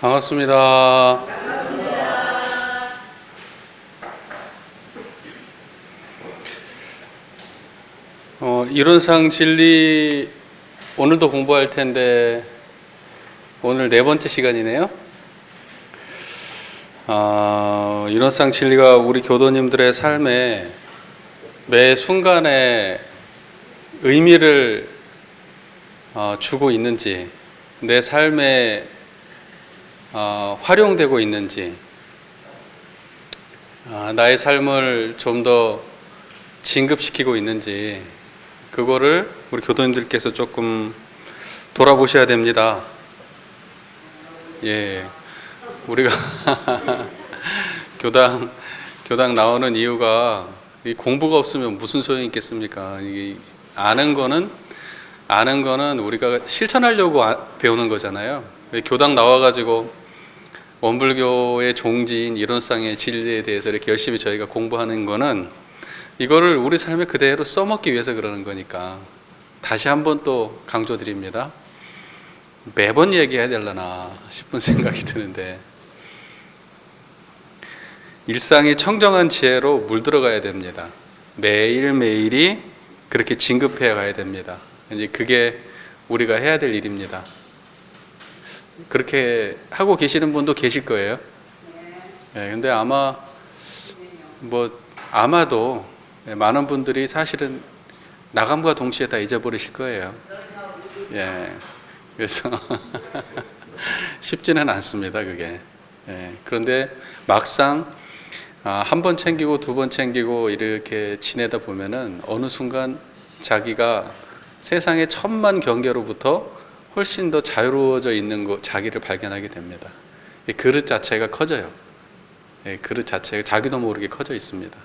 반갑습니다. 이론상 진리 오늘도 공부할 텐데 오늘 네 번째 시간이네요. 이론상 진리가 우리 교도님들의 삶에 매 순간에 의미를 주고 있는지, 내 삶에 활용되고 있는지, 나의 삶을 좀 더 진급시키고 있는지, 그거를 우리 교도님들께서 조금 돌아보셔야 됩니다. 예, 우리가 교당 나오는 이유가 이 공부가 없으면 무슨 소용이 있겠습니까? 아는 거는 우리가 실천하려고 배우는 거잖아요. 교당 나와가지고 원불교의 종지인 이론상의 진리에 대해서 이렇게 열심히 저희가 공부하는 거는 이거를 우리 삶에 그대로 써먹기 위해서 그러는 거니까 다시 한번 또 강조드립니다. 매번 얘기해야 되려나 싶은 생각이 드는데, 일상이 청정한 지혜로 물들어가야 됩니다. 매일매일이 그렇게 진급해 가야 됩니다. 이제 그게 우리가 해야 될 일입니다. 그렇게 하고 계시는 분도 계실 거예요. 네, 근데 아마도 많은 분들이 사실은 나감과 동시에 다 잊어버리실 거예요. 예, 그래서 쉽지는 않습니다, 그게. 예, 그런데 막상 한 번 챙기고 두 번 챙기고 이렇게 지내다 보면은 어느 순간 자기가 세상의 천만 경계로부터 훨씬 더 자유로워져 있는 자기를 발견하게 됩니다. 이 그릇 자체가 커져요. 그릇 자체가 자기도 모르게 커져 있습니다.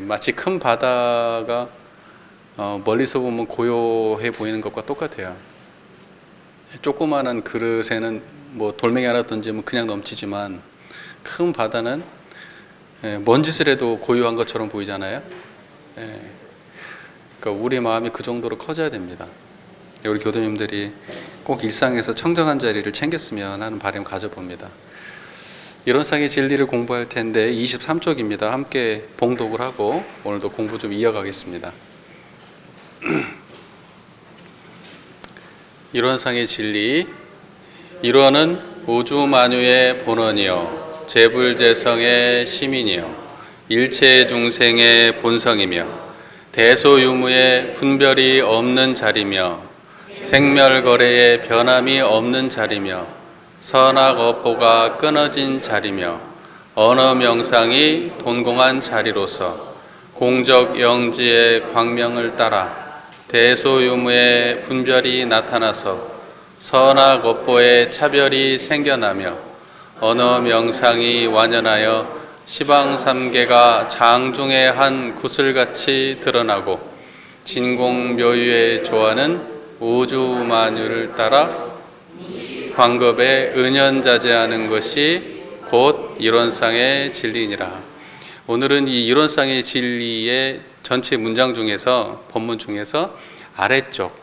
마치 큰 바다가 멀리서 보면 고요해 보이는 것과 똑같아요. 조그마한 그릇에는 뭐 돌멩이 하나 던지면 그냥 넘치지만 큰 바다는 먼 짓을 해도 고요한 것처럼 보이잖아요. 그러니까 우리 마음이 그 정도로 커져야 됩니다. 우리 교도님들이 꼭 일상에서 청정한 자리를 챙겼으면 하는 바람 가져봅니다. 이론상의 진리를 공부할 텐데 23쪽입니다. 함께 봉독을 하고 오늘도 공부 좀 이어가겠습니다. 이론상의 진리. 이론은 우주만유의 본원이요 재불재성의 시민이요 일체 중생의 본성이며 대소유무의 분별이 없는 자리며 생멸거래의 변함이 없는 자리며 선악업보가 끊어진 자리며 언어 명상이 돈공한 자리로서 공적 영지의 광명을 따라 대소유무의 분별이 나타나서 선악업보의 차별이 생겨나며 언어 명상이 완연하여 시방삼계가 장중의 한 구슬같이 드러나고 진공묘유의 조화는 우주만유를 따라 광급에 은연자재하는 것이 곧 이론상의 진리니라. 오늘은 이 이론상의 진리의 전체 문장 중에서, 본문 중에서 아래쪽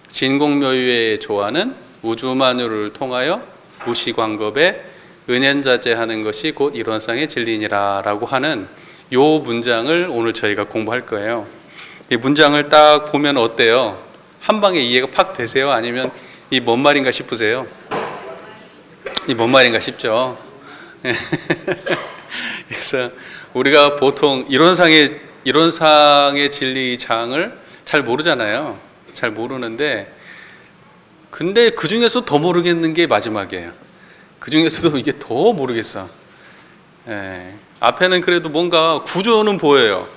진공묘유의 조화는 우주만유를 통하여 무시광급에 은연자재하는 것이 곧 이론상의 진리니라 라고 하는 요 문장을 오늘 저희가 공부할 거예요. 이 문장을 딱 보면 어때요? 한 방에 이해가 팍 되세요? 아니면 이 뭔 말인가 싶으세요? 이 뭔 말인가 싶죠? 그래서 우리가 보통 이론상의 진리 장을 잘 모르잖아요. 잘 모르는데, 근데 그 중에서 더 모르겠는 게 마지막이에요. 그 중에서도 이게 더 모르겠어. 앞에는 그래도 뭔가 구조는 보여요.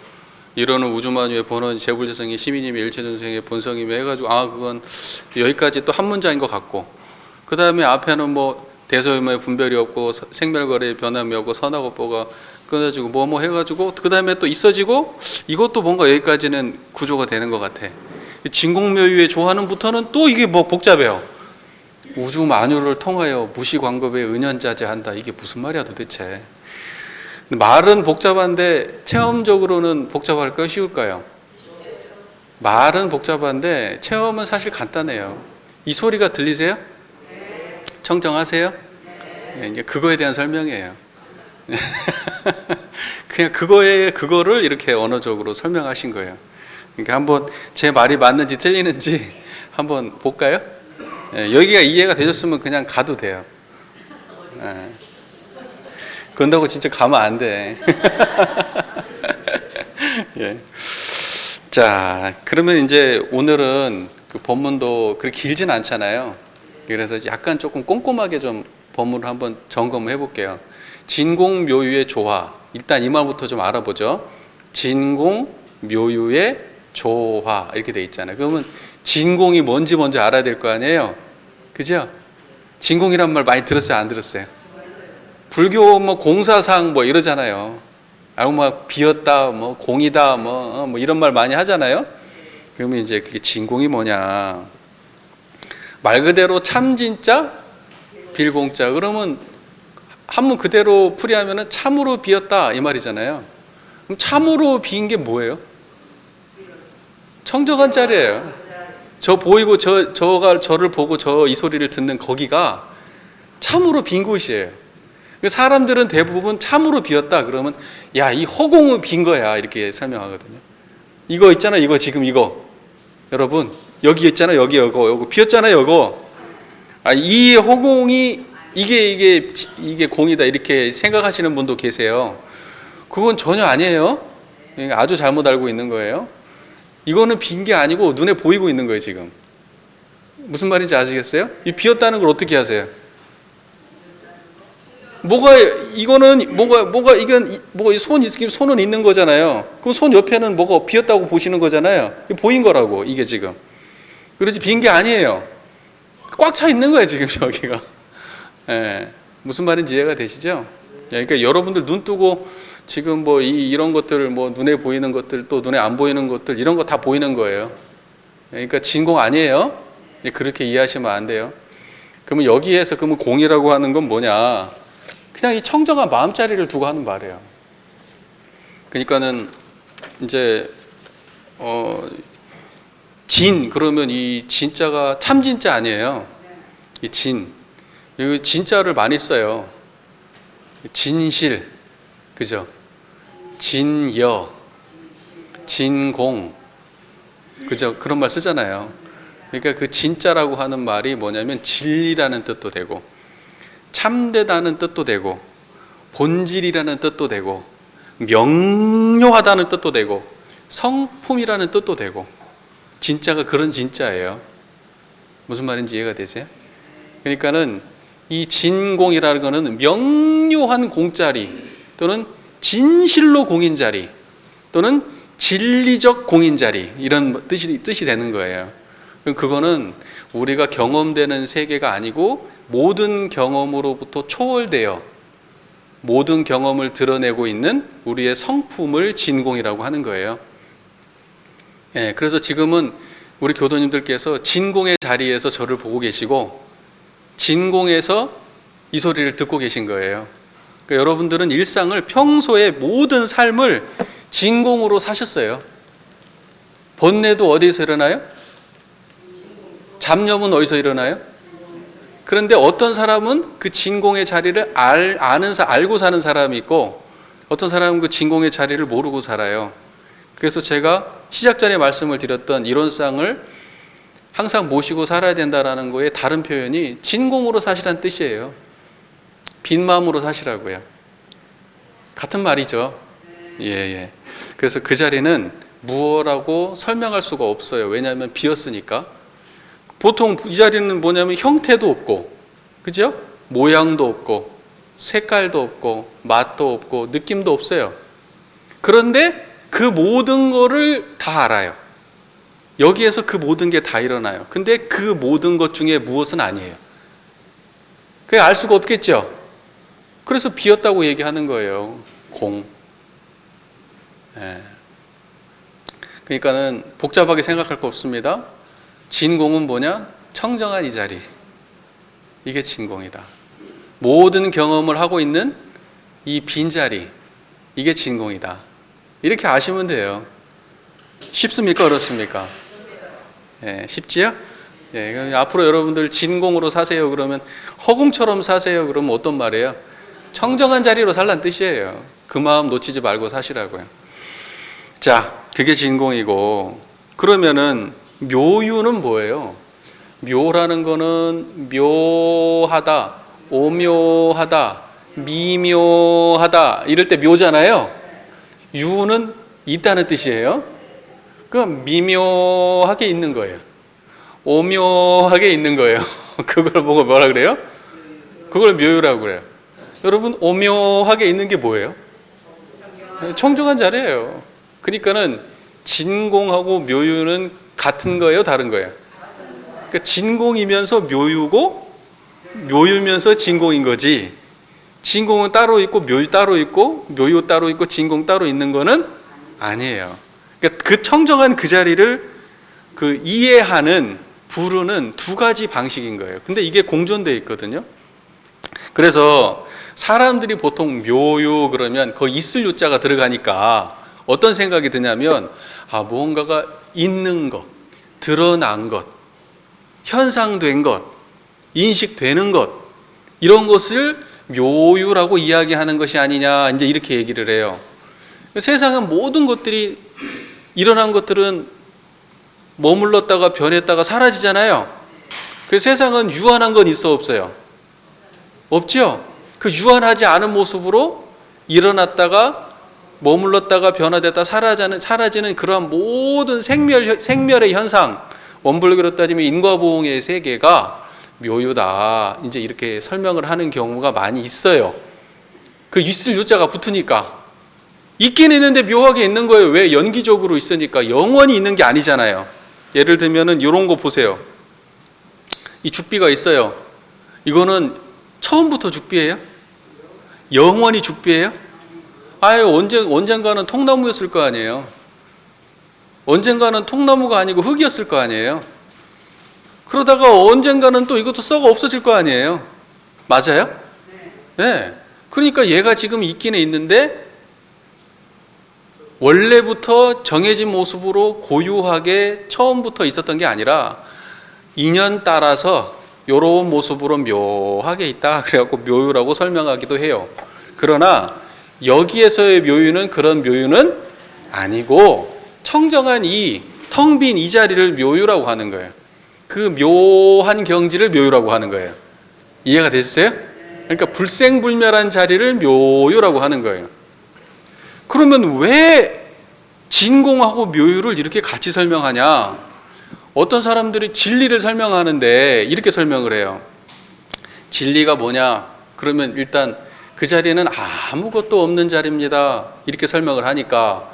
이론은 우주만유의 본원, 재불재성의 시민이며 일체중생의 본성이며 해가지고 그건 여기까지 또 한 문장인 것 같고, 그 다음에 앞에는 뭐 대소유무의 분별이 없고 생멸거래의 변함이 없고 선악업보가 끊어지고 뭐 해가지고 그 다음에 또 있어지고, 이것도 뭔가 여기까지는 구조가 되는 것 같아. 진공묘유의 조화는부터는 또 이게 뭐 복잡해요. 우주만유를 통하여 무시광급에 은연자재한다. 이게 무슨 말이야 도대체. 말은 복잡한데 체험적으로는 복잡할까요? 쉬울까요? 말은 복잡한데 체험은 사실 간단해요. 이 소리가 들리세요? 청정하세요? 예, 이제 그거에 대한 설명이에요. 그냥 그거를 이렇게 언어적으로 설명하신 거예요. 그러니까 한번 제 말이 맞는지 틀리는지 한번 볼까요? 예, 여기가 이해가 되셨으면 그냥 가도 돼요. 예. 그런다고 진짜 가면 안 돼. 예. 자, 그러면 이제 오늘은 그 본문도 그렇게 길진 않잖아요. 그래서 약간 조금 꼼꼼하게 좀 본문을 한번 점검해 볼게요. 진공묘유의 조화. 일단 이 말부터 좀 알아보죠. 진공묘유의 조화 이렇게 돼 있잖아요. 그러면 진공이 뭔지 먼저 알아야 될 거 아니에요. 그죠? 진공이란 말 많이 들었어요, 안 들었어요? 불교 뭐 공사상 뭐 이러잖아요. 아무 막 비었다, 뭐 공이다, 뭐 이런 말 많이 하잖아요. 그러면 이제 그게 진공이 뭐냐? 말 그대로 참 진짜 빌공짜. 그러면 한문 그대로 풀이하면은 참으로 비었다 이 말이잖아요. 그럼 참으로 비인 게 뭐예요? 청정한 자리예요. 저 보이고 저가 저를 보고 저 이 소리를 듣는 거기가 참으로 빈 곳이에요. 사람들은 대부분 참으로 비었다 그러면 야, 이 허공은 빈 거야 이렇게 설명하거든요. 이거 있잖아, 이거 지금 이거 여러분 여기 있잖아, 여기 요거 비었잖아요, 요거. 아, 이 허공이 이게 공이다 이렇게 생각하시는 분도 계세요. 그건 전혀 아니에요. 아주 잘못 알고 있는 거예요. 이거는 빈 게 아니고 눈에 보이고 있는 거예요 지금. 무슨 말인지 아시겠어요? 이 비었다는 걸 어떻게 하세요? 이거는 손은 있는 거잖아요. 그럼 손 옆에는 뭐가 비었다고 보시는 거잖아요. 보인 거라고 이게 지금. 그렇지 빈 게 아니에요. 꽉 차 있는 거예요 지금 여기가. 예, 무슨 말인지 이해가 되시죠? 그러니까 여러분들 눈 뜨고 지금 뭐 이런 것들 뭐 눈에 보이는 것들 또 눈에 안 보이는 것들 이런 거 다 보이는 거예요. 그러니까 진공 아니에요. 그렇게 이해하시면 안 돼요. 그러면 여기에서 그러면 공이라고 하는 건 뭐냐? 그냥 이 청정한 마음자리를 두고 하는 말이에요. 그러니까는 이제 진 그러면 이 진자가 참 진짜 아니에요. 이 여기 진짜를 많이 써요. 진실, 그죠? 진여, 진공, 그죠? 그런 말 쓰잖아요. 그러니까 그 진짜라고 하는 말이 뭐냐면 진리라는 뜻도 되고, 참되다는 뜻도 되고, 본질이라는 뜻도 되고, 명료하다는 뜻도 되고, 성품이라는 뜻도 되고, 진짜가 그런 진짜예요. 무슨 말인지 이해가 되세요? 그러니까는 이 진공이라는 것은 명료한 공자리 또는 진실로 공인자리 또는 진리적 공인자리 이런 뜻이 되는 거예요. 그거는 우리가 경험되는 세계가 아니고 모든 경험으로부터 초월되어 모든 경험을 드러내고 있는 우리의 성품을 진공이라고 하는 거예요. 예, 그래서 지금은 우리 교도님들께서 진공의 자리에서 저를 보고 계시고 진공에서 이 소리를 듣고 계신 거예요. 그러니까 여러분들은 일상을 평소에 모든 삶을 진공으로 사셨어요. 번뇌도 어디에서 일어나요? 잡념은 어디서 일어나요? 그런데 어떤 사람은 그 진공의 자리를 알고 사는 사람이 있고 어떤 사람은 그 진공의 자리를 모르고 살아요. 그래서 제가 시작 전에 말씀을 드렸던 이론상을 항상 모시고 살아야 된다는 거에 다른 표현이 진공으로 사시라는 뜻이에요. 빈 마음으로 사시라고요. 같은 말이죠. 예. 그래서 그 자리는 무엇라고 설명할 수가 없어요. 왜냐하면 비었으니까. 보통 이 자리는 뭐냐면 형태도 없고, 그죠? 모양도 없고, 색깔도 없고, 맛도 없고, 느낌도 없어요. 그런데 그 모든 거를 다 알아요. 여기에서 그 모든 게 다 일어나요. 근데 그 모든 것 중에 무엇은 아니에요. 그게 알 수가 없겠죠. 그래서 비었다고 얘기하는 거예요. 공. 예. 그러니까는 복잡하게 생각할 거 없습니다. 진공은 뭐냐? 청정한 이 자리. 이게 진공이다. 모든 경험을 하고 있는 이 빈자리. 이게 진공이다. 이렇게 아시면 돼요. 쉽습니까? 어렵습니까? 예, 쉽지요? 예, 앞으로 여러분들 진공으로 사세요 그러면 허공처럼 사세요 그러면 어떤 말이에요? 청정한 자리로 살란 뜻이에요. 그 마음 놓치지 말고 사시라고요. 자, 그게 진공이고, 그러면은 묘유는 뭐예요? 묘라는 거는 묘하다, 오묘하다, 미묘하다 이럴 때 묘잖아요. 유는 있다는 뜻이에요. 그럼 미묘하게 있는 거예요. 오묘하게 있는 거예요. 그걸 보고 뭐라 그래요? 그걸 묘유라고 그래요. 여러분, 오묘하게 있는 게 뭐예요? 청정한 자리예요. 그러니까는 진공하고 묘유는 같은 거예요, 다른 거예요? 그러니까 진공이면서 묘유고 묘유면서 진공인 거지. 진공은 따로 있고 묘유 따로 있고 묘유 따로 있고 진공 따로 있는 거는 아니에요. 그러니까 그 청정한 그 자리를 그 이해하는 부르는 두 가지 방식인 거예요. 근데 이게 공존되어 있거든요. 그래서 사람들이 보통 묘유 그러면 그 있을 유자가 들어가니까 어떤 생각이 드냐면 무언가가 있는 것, 드러난 것, 현상된 것, 인식되는 것 이런 것을 묘유라고 이야기하는 것이 아니냐 이제 이렇게 얘기를 해요. 세상의 모든 것들이 일어난 것들은 머물렀다가 변했다가 사라지잖아요. 그 세상은 유한한 건 있어 없어요? 없죠? 그 유한하지 않은 모습으로 일어났다가 머물렀다가 변화됐다 사라지는 그러한 모든 생멸의 현상, 원불교로 따지면 인과보응의 세계가 묘유다. 이제 이렇게 설명을 하는 경우가 많이 있어요. 그 있을 유자가 붙으니까. 있긴 있는데 묘하게 있는 거예요. 왜? 연기적으로 있으니까. 영원히 있는 게 아니잖아요. 예를 들면은 이런 거 보세요. 이 죽비가 있어요. 이거는 처음부터 죽비예요? 영원히 죽비예요? 언젠가는 통나무였을 거 아니에요. 언젠가는 통나무가 아니고 흙이었을 거 아니에요. 그러다가 언젠가는 또 이것도 썩어 없어질 거 아니에요. 맞아요? 네. 그러니까 얘가 지금 있기는 있는데 원래부터 정해진 모습으로 고유하게 처음부터 있었던 게 아니라 인연 따라서 이런 모습으로 묘하게 있다. 그래갖고 묘유라고 설명하기도 해요. 그러나 여기에서의 묘유는 그런 묘유는 아니고 청정한 이 텅 빈 이 자리를 묘유라고 하는 거예요. 그 묘한 경지를 묘유라고 하는 거예요. 이해가 되셨어요? 그러니까 불생불멸한 자리를 묘유라고 하는 거예요. 그러면 왜 진공하고 묘유를 이렇게 같이 설명하냐? 어떤 사람들이 진리를 설명하는데 이렇게 설명을 해요. 진리가 뭐냐? 그러면 일단 그 자리는 아무것도 없는 자리입니다. 이렇게 설명을 하니까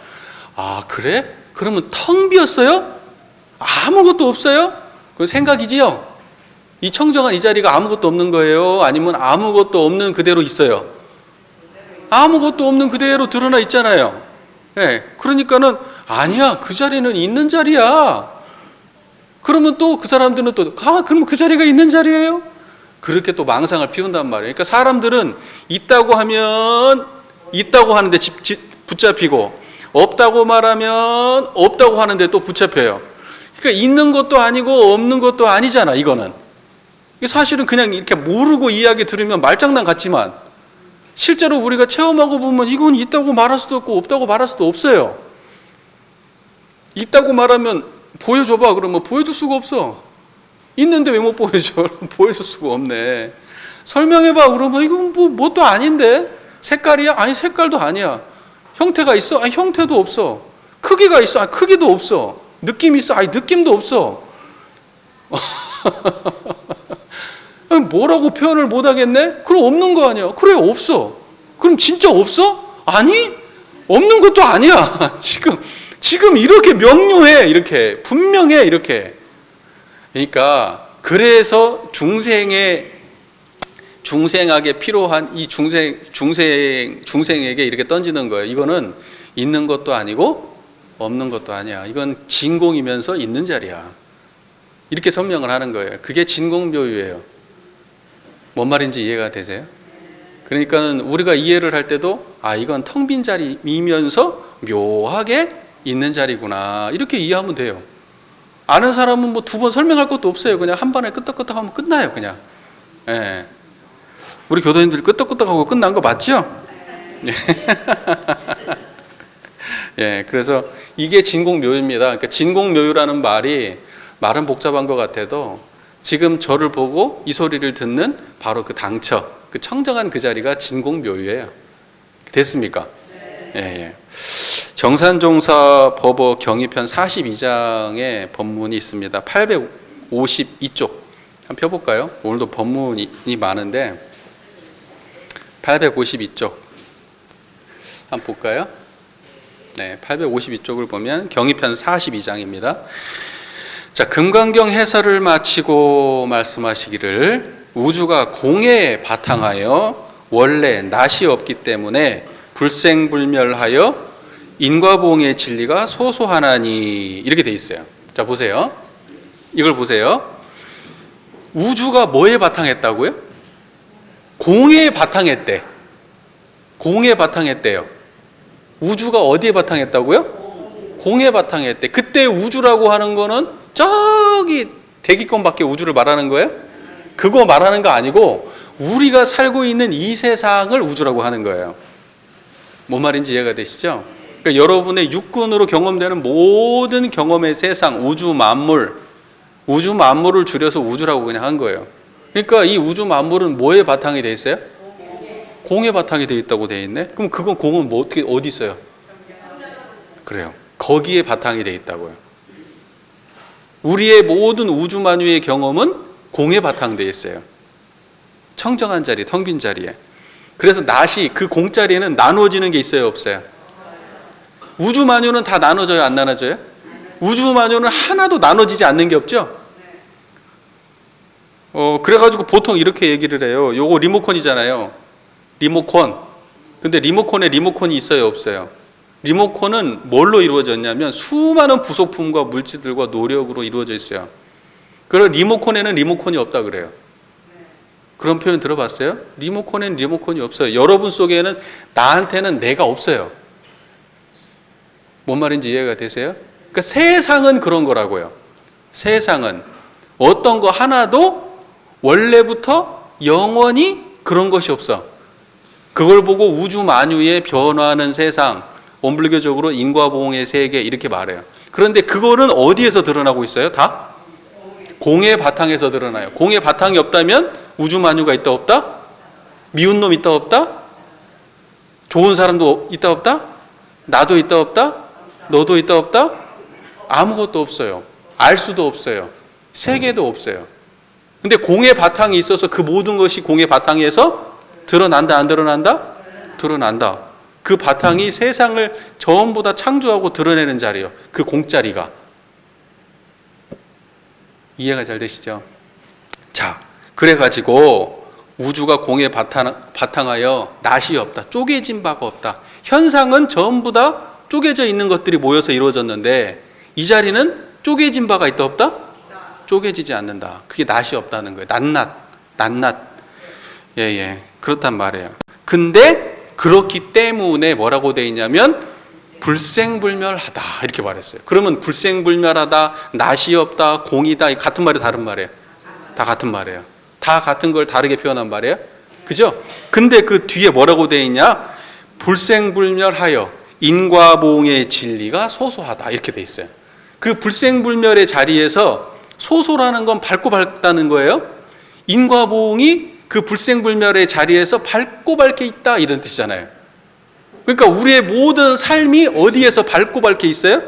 그래? 그러면 텅 비었어요? 아무것도 없어요? 그건 생각이지요? 이 청정한 이 자리가 아무것도 없는 거예요? 아니면 아무것도 없는 그대로 있어요? 아무것도 없는 그대로 드러나 있잖아요. 네, 그러니까는 아니야, 그 자리는 있는 자리야. 그러면 또 그 사람들은 또 그럼 그 자리가 있는 자리예요? 그렇게 또 망상을 피운단 말이에요. 그러니까 사람들은 있다고 하면 있다고 하는데 붙잡히고 없다고 말하면 없다고 하는데 또 붙잡혀요. 그러니까 있는 것도 아니고 없는 것도 아니잖아, 이거는. 사실은 그냥 이렇게 모르고 이야기 들으면 말장난 같지만 실제로 우리가 체험하고 보면 이건 있다고 말할 수도 없고 없다고 말할 수도 없어요. 있다고 말하면 보여줘봐. 그러면 보여줄 수가 없어. 있는데 왜 못 보여줘? 보여줄 수가 없네. 설명해봐. 그러면 이건 뭣도 아닌데? 색깔이야? 아니, 색깔도 아니야. 형태가 있어? 아니, 형태도 없어. 크기가 있어? 아니, 크기도 없어. 느낌이 있어? 아니, 느낌도 없어. 뭐라고 표현을 못 하겠네? 그럼 없는 거 아니야? 그래, 없어. 그럼 진짜 없어? 아니, 없는 것도 아니야. 지금 이렇게 명료해. 이렇게 분명해. 이렇게. 그러니까 그래서 중생에게 필요한 이 중생에게 이렇게 던지는 거예요. 이거는 있는 것도 아니고 없는 것도 아니야. 이건 진공이면서 있는 자리야. 이렇게 설명을 하는 거예요. 그게 진공묘유예요. 뭔 말인지 이해가 되세요? 그러니까 우리가 이해를 할 때도 이건 텅 빈 자리이면서 묘하게 있는 자리구나. 이렇게 이해하면 돼요. 아는 사람은 뭐 두 번 설명할 것도 없어요. 그냥 한 번에 끄떡끄떡 하면 끝나요, 그냥. 예. 우리 교도님들이 끄떡끄떡하고 끝난 거 맞죠? 예, 그래서 이게 진공묘유입니다. 그러니까 진공묘유라는 말은 복잡한 것 같아도 지금 저를 보고 이 소리를 듣는 바로 그 당처, 그 청정한 그 자리가 진공묘유예요. 됐습니까? 예, 예. 정산종사 법어 경의편 42장에 법문이 있습니다. 852쪽 한번 펴볼까요? 오늘도 법문이 많은데 852쪽 한번 볼까요? 네, 852쪽을 보면 경의편 42장입니다. 자, 금강경 해설을 마치고 말씀하시기를 우주가 공에 바탕하여 원래 낯이 없기 때문에 불생불멸하여 인과보응의 진리가 소소하나니 이렇게 돼 있어요. 자, 보세요. 이걸 보세요. 우주가 뭐에 바탕했다고요? 공에 바탕했대. 공에 바탕했대요. 우주가 어디에 바탕했다고요? 공에 바탕했대. 그때 우주라고 하는 거는 저기 대기권 밖에 우주를 말하는 거예요? 그거 말하는 거 아니고 우리가 살고 있는 이 세상을 우주라고 하는 거예요. 뭔 말인지 이해가 되시죠? 그러니까 여러분의 육군으로 경험되는 모든 경험의 세상, 우주 만물을 줄여서 우주라고 그냥 한 거예요. 그러니까 이 우주 만물은 뭐에 바탕이 돼 있어요? 공에 바탕이 돼 있다고 돼 있네. 그럼 그건 공은 뭐 어디 있어요? 그래요. 거기에 바탕이 돼 있다고요. 우리의 모든 우주 만유의 경험은 공에 바탕돼 있어요. 청정한 자리, 텅 빈 자리에. 그래서 낫이 그 공자리에는 나눠지는 게 있어요, 없어요? 우주 만유는 다 나눠져요, 안 나눠져요? 우주 만유는 하나도 나눠지지 않는 게 없죠? 그래가지고 보통 이렇게 얘기를 해요. 요거 리모컨이잖아요. 리모컨. 근데 리모컨에 리모컨이 있어요, 없어요? 리모컨은 뭘로 이루어졌냐면 수많은 부속품과 물질들과 노력으로 이루어져 있어요. 그래서 리모컨에는 리모컨이 없다 그래요. 그런 표현 들어봤어요? 리모컨에는 리모컨이 없어요. 여러분 속에는 나한테는 내가 없어요. 뭔 말인지 이해가 되세요? 그러니까 세상은 그런 거라고요. 세상은 어떤 거 하나도 원래부터 영원히 그런 것이 없어. 그걸 보고 우주 만유의 변화하는 세상, 원불교적으로 인과보응의 세계 이렇게 말해요. 그런데 그거는 어디에서 드러나고 있어요? 다? 공의 바탕에서 드러나요. 공의 바탕이 없다면 우주 만유가 있다 없다? 미운 놈 있다 없다? 좋은 사람도 있다 없다? 나도 있다 없다? 너도 있다 없다? 아무것도 없어요. 알 수도 없어요. 세계도 없어요. 근데 공의 바탕이 있어서 그 모든 것이 공의 바탕에서 드러난다, 안 드러난다? 드러난다. 그 바탕이 세상을 전부 다 창조하고 드러내는 자리예요. 그 공자리가. 이해가 잘 되시죠? 자, 그래가지고 우주가 공에 바탕하여 낯이 없다. 쪼개진 바가 없다. 현상은 전부 다 쪼개져 있는 것들이 모여서 이루어졌는데 이 자리는 쪼개진 바가 있다 없다? 쪼개지지 않는다. 그게 낯이 없다는 거예요. 낱낱. 예. 그렇단 말이에요. 근데 그렇기 때문에 뭐라고 돼 있냐면 불생불멸하다 이렇게 말했어요. 그러면 불생불멸하다, 낯이 없다, 공이다 같은 말이 다른 말이에요? 다 같은 말이에요. 다 같은 걸 다르게 표현한 말이에요. 그죠? 근데 그 뒤에 뭐라고 돼 있냐? 불생불멸하여 인과보응의 진리가 소소하다 이렇게 돼 있어요. 그 불생불멸의 자리에서 소소라는 건 밝고 밝다는 거예요. 인과보응이 그 불생불멸의 자리에서 밝고 밝게 있다 이런 뜻이잖아요. 그러니까 우리의 모든 삶이 어디에서 밝고 밝게 있어요?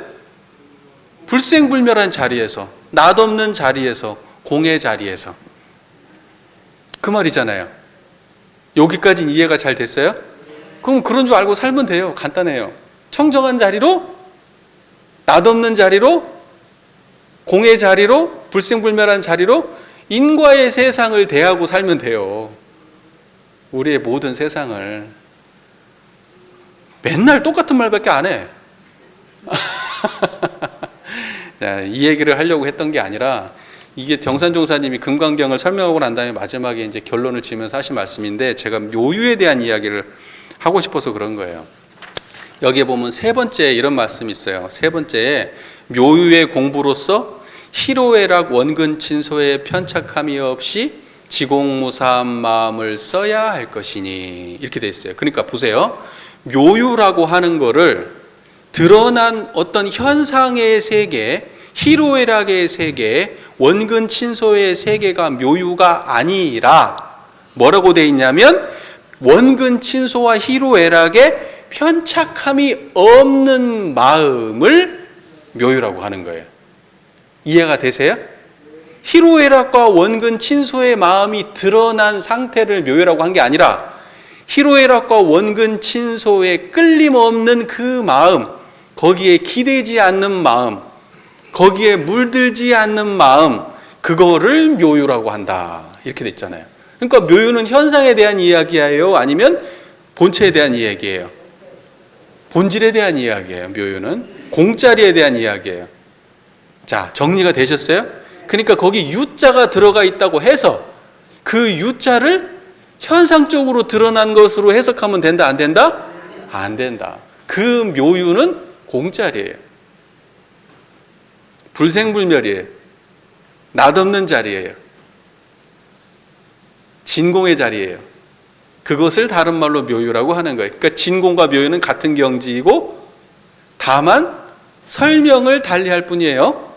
불생불멸한 자리에서, 낯없는 자리에서, 공의 자리에서. 그 말이잖아요. 여기까지는 이해가 잘 됐어요? 그럼 그런 줄 알고 살면 돼요. 간단해요. 청정한 자리로, 낯없는 자리로, 공의 자리로, 불생불멸한 자리로 인과의 세상을 대하고 살면 돼요. 우리의 모든 세상을. 맨날 똑같은 말밖에 안 해. 이 얘기를 하려고 했던 게 아니라 이게 정산종사님이 금강경을 설명하고 난 다음에 마지막에 이제 결론을 지으면서 하신 말씀인데 제가 묘유에 대한 이야기를 하고 싶어서 그런 거예요. 여기에 보면 세 번째 이런 말씀이 있어요. 세 번째에 묘유의 공부로서 희로애락 원근친소에 편착함이 없이 지공무사한 마음을 써야 할 것이니, 이렇게 돼 있어요. 그러니까 보세요. 묘유라고 하는 거를 드러난 어떤 현상의 세계, 희로애락의 세계, 원근친소의 세계가 묘유가 아니라 뭐라고 돼 있냐면 원근친소와 희로애락에 편착함이 없는 마음을 묘유라고 하는 거예요. 이해가 되세요? 희로애락과 원근친소의 마음이 드러난 상태를 묘유라고 한 게 아니라 희로애락과 원근친소의 끌림없는 그 마음, 거기에 기대지 않는 마음, 거기에 물들지 않는 마음, 그거를 묘유라고 한다. 이렇게 돼 있잖아요. 그러니까 묘유는 현상에 대한 이야기예요? 아니면 본체에 대한 이야기예요? 본질에 대한 이야기예요. 묘유는 공짜리에 대한 이야기예요. 자, 정리가 되셨어요? 그러니까 거기 유자가 들어가 있다고 해서 그 유자를 현상적으로 드러난 것으로 해석하면 된다, 안 된다? 안 된다. 그 묘유는 공짜리예요. 불생불멸이에요. 낯없는 자리예요. 진공의 자리예요. 그것을 다른 말로 묘유라고 하는 거예요. 그러니까 진공과 묘유는 같은 경지이고 다만 설명을 달리할 뿐이에요.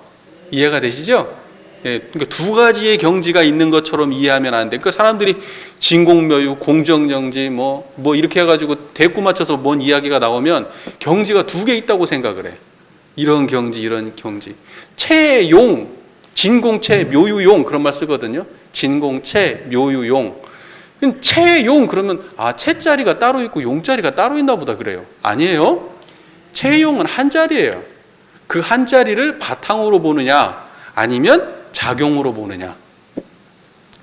이해가 되시죠? 예, 그러니까 두 가지의 경지가 있는 것처럼 이해하면 안 돼. 그러니까 사람들이 진공묘유, 공정경지 뭐 이렇게 해가지고 대꾸 맞춰서 뭔 이야기가 나오면 경지가 두 개 있다고 생각을 해. 이런 경지, 이런 경지. 체용, 진공체, 묘유용 그런 말 쓰거든요. 진공체, 묘유용. 체용 그러면 체자리가 따로 있고 용자리가 따로 있나 보다 그래요. 아니에요. 체용은 한 자리예요. 그 한 자리를 바탕으로 보느냐 아니면 작용으로 보느냐,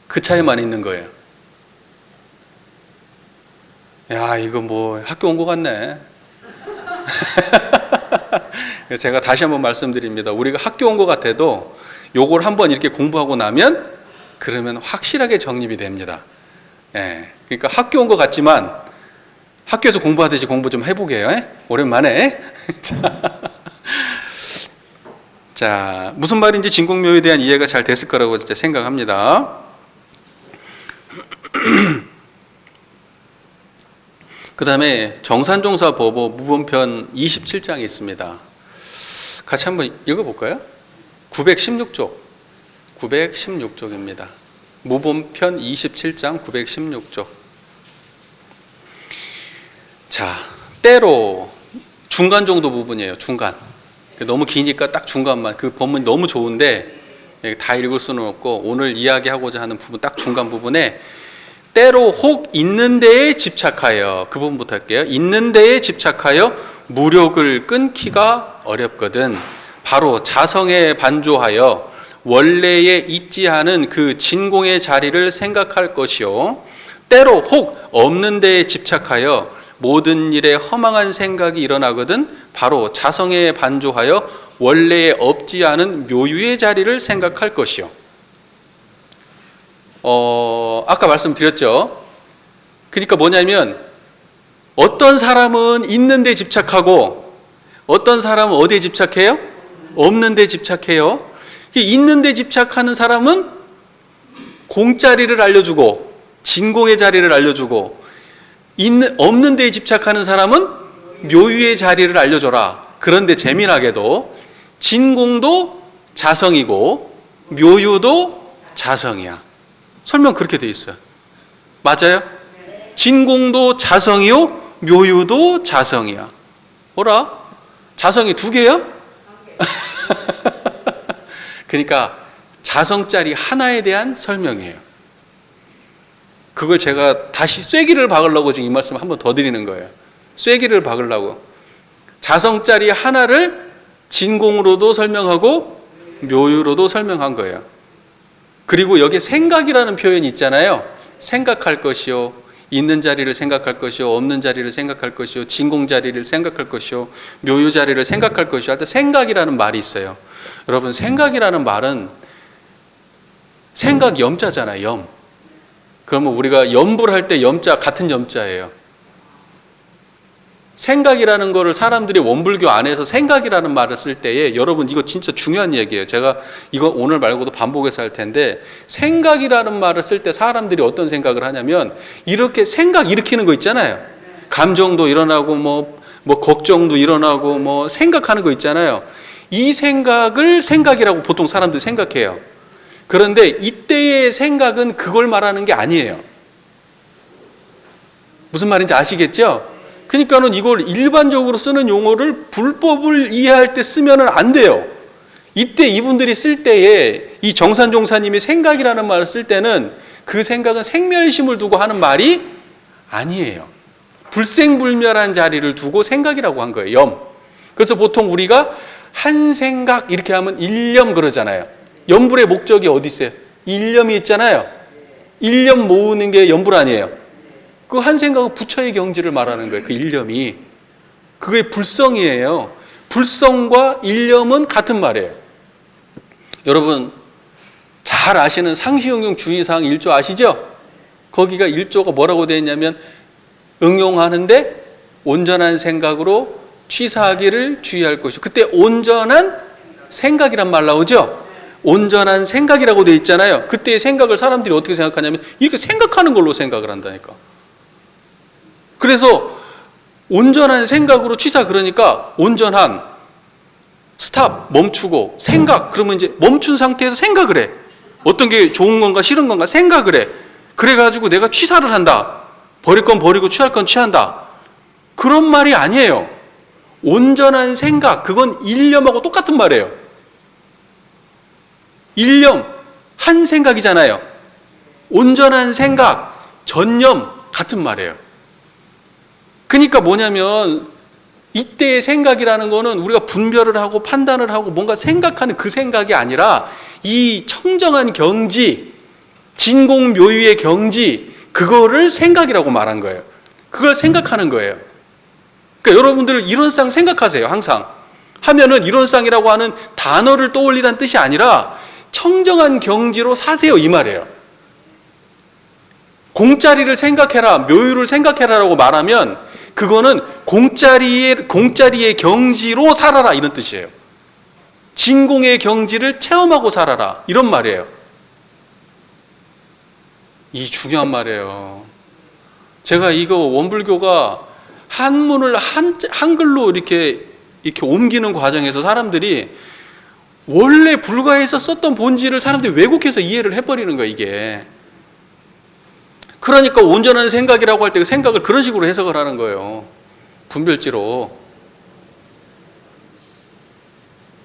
그 차이만 있는 거예요. 야, 이거 뭐 학교 온 것 같네. 제가 다시 한번 말씀드립니다. 우리가 학교 온 것 같아도 요걸 한번 이렇게 공부하고 나면 그러면 확실하게 정립이 됩니다. 예, 그러니까 학교 온 것 같지만 학교에서 공부하듯이 공부 좀 해보게요. 오랜만에. 자, 무슨 말인지 진공묘유에 대한 이해가 잘 됐을 거라고 진짜 생각합니다. 그 다음에 정산종사법어 무본편 27장이 있습니다. 같이 한번 읽어볼까요? 916쪽. 916쪽입니다. 무본편 27장 916쪽. 자, 때로 중간 정도 부분이에요. 중간. 너무 기니까 딱 중간만. 그 본문이 너무 좋은데 다 읽을 수는 없고 오늘 이야기하고자 하는 부분 딱 중간 부분에 때로 혹 있는 데에 집착하여, 그 부분부터 할게요. 있는 데에 집착하여 무력을 끊기가 어렵거든. 바로 자성에 반조하여 원래에 있지 않은 그 진공의 자리를 생각할 것이요, 때로 혹 없는 데에 집착하여 모든 일에 허망한 생각이 일어나거든. 바로 자성에 반조하여 원래에 없지 않은 묘유의 자리를 생각할 것이요. 아까 말씀드렸죠. 그러니까 뭐냐면 어떤 사람은 있는 데 집착하고 어떤 사람은 어디에 집착해요? 없는 데 집착해요. 있는 데 집착하는 사람은 공자리를 알려주고 진공의 자리를 알려주고, 없는 데에 집착하는 사람은 묘유의 자리를 알려줘라. 그런데 재미나게도 진공도 자성이고 묘유도 자성이야. 설명 그렇게 돼 있어. 맞아요? 진공도 자성이요, 묘유도 자성이야. 뭐라? 자성이 두 개야? 그러니까 자성짜리 하나에 대한 설명이에요. 그걸 제가 다시 쐐기를 박으려고 지금 이 말씀을 한 번 더 드리는 거예요. 쐐기를 박으려고. 자성짜리 하나를 진공으로도 설명하고 묘유로도 설명한 거예요. 그리고 여기에 생각이라는 표현이 있잖아요. 생각할 것이요, 있는 자리를 생각할 것이요, 없는 자리를 생각할 것이요, 진공 자리를 생각할 것이요, 묘유 자리를 생각할 것이요 할 때 생각이라는 말이 있어요. 여러분, 생각이라는 말은 생각 염자잖아요. 염. 그러면 우리가 염불 할 때 염자 같은 염자예요. 생각이라는 거를 사람들이 원불교 안에서 생각이라는 말을 쓸 때에, 여러분 이거 진짜 중요한 얘기예요. 제가 이거 오늘 말고도 반복해서 할 텐데, 생각이라는 말을 쓸 때 사람들이 어떤 생각을 하냐면, 이렇게 생각 일으키는 거 있잖아요. 감정도 일어나고 뭐 걱정도 일어나고 뭐 생각하는 거 있잖아요. 이 생각을 생각이라고 보통 사람들이 생각해요. 그런데 이때의 생각은 그걸 말하는 게 아니에요. 무슨 말인지 아시겠죠? 그러니까는 이걸 일반적으로 쓰는 용어를 불법을 이해할 때 쓰면은 안 돼요. 이때 이분들이 쓸 때에 이 정산종사님이 생각이라는 말을 쓸 때는 그 생각은 생멸심을 두고 하는 말이 아니에요. 불생불멸한 자리를 두고 생각이라고 한 거예요. 염. 그래서 보통 우리가 한 생각 이렇게 하면 일념 그러잖아요. 염불의 목적이 어디 있어요? 일념이 있잖아요. 일념 모으는 게 염불 아니에요. 그 한 생각은 부처의 경지를 말하는 거예요. 그 일념이. 그게 불성이에요. 불성과 일념은 같은 말이에요. 여러분 잘 아시는 상시응용 주의사항 1조 아시죠? 거기가 1조가 뭐라고 되어 있냐면, 응용하는데 온전한 생각으로 취사하기를 주의할 것이고, 그때 온전한 생각이란 말 나오죠? 온전한 생각이라고 되어 있잖아요. 그때의 생각을 사람들이 어떻게 생각하냐면, 이렇게 생각하는 걸로 생각을 한다니까. 그래서 온전한 생각으로 취사, 그러니까 온전한 스탑, 멈추고, 생각, 그러면 이제 멈춘 상태에서 생각을 해. 어떤 게 좋은 건가 싫은 건가 생각을 해. 그래가지고 내가 취사를 한다. 버릴 건 버리고 취할 건 취한다. 그런 말이 아니에요. 온전한 생각, 그건 일념하고 똑같은 말이에요. 일념, 한 생각이잖아요. 온전한 생각, 전념, 같은 말이에요. 그러니까 뭐냐면, 이때의 생각이라는 거는 우리가 분별을 하고 판단을 하고 뭔가 생각하는 그 생각이 아니라, 이 청정한 경지, 진공묘유의 경지, 그거를 생각이라고 말한 거예요. 그걸 생각하는 거예요. 그러니까 여러분들 이론상 생각하세요. 항상 하면은 이론상이라고 하는 단어를 떠올리라는 뜻이 아니라 청정한 경지로 사세요, 이 말이에요. 공짜리를 생각해라, 묘유를 생각해라라고 말하면 그거는 공짜리의 경지로 살아라, 이런 뜻이에요. 진공의 경지를 체험하고 살아라, 이런 말이에요. 이 중요한 말이에요. 제가 이거 원불교가 한문을 한글로 이렇게 옮기는 과정에서 사람들이 원래 불가에서 썼던 본질을 사람들이 왜곡해서 이해를 해버리는 거예요, 이게. 그러니까 온전한 생각이라고 할 때 그 생각을 그런 식으로 해석을 하는 거예요. 분별지로.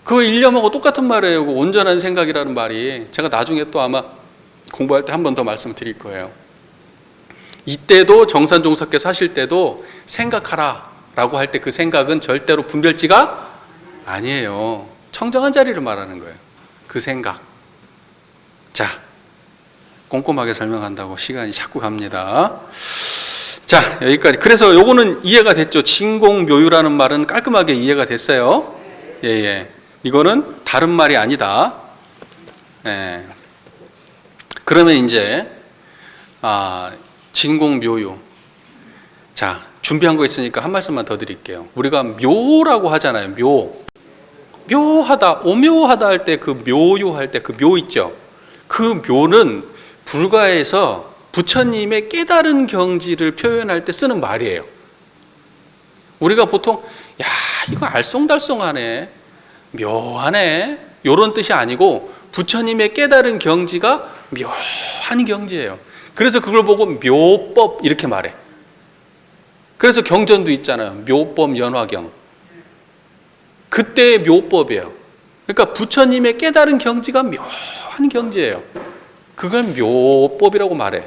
그거 일념하고 똑같은 말이에요. 그 온전한 생각이라는 말이. 제가 나중에 또 아마 공부할 때 한 번 더 말씀을 드릴 거예요. 이때도 정산종사께서 하실 때도 생각하라 라고 할 때 그 생각은 절대로 분별지가 아니에요. 청정한 자리를 말하는 거예요. 그 생각. 자, 꼼꼼하게 설명한다고 시간이 자꾸 갑니다. 자, 여기까지. 그래서 요거는 이해가 됐죠. 진공묘유라는 말은 깔끔하게 이해가 됐어요. 예. 이거는 다른 말이 아니다. 예. 그러면 이제 진공묘유. 자, 준비한 거 있으니까 한 말씀만 더 드릴게요. 우리가 묘라고 하잖아요. 묘하다, 오묘하다 할 때 그 묘유할 때 그 묘 있죠. 그 묘는 불가에서 부처님의 깨달은 경지를 표현할 때 쓰는 말이에요. 우리가 보통 야, 이거 알쏭달쏭하네, 묘하네, 이런 뜻이 아니고 부처님의 깨달은 경지가 묘한 경지예요. 그래서 그걸 보고 묘법 이렇게 말해. 그래서 경전도 있잖아요. 묘법 연화경. 그때의 묘법이에요. 그러니까 부처님의 깨달은 경지가 묘한 경지예요. 그걸 묘법이라고 말해.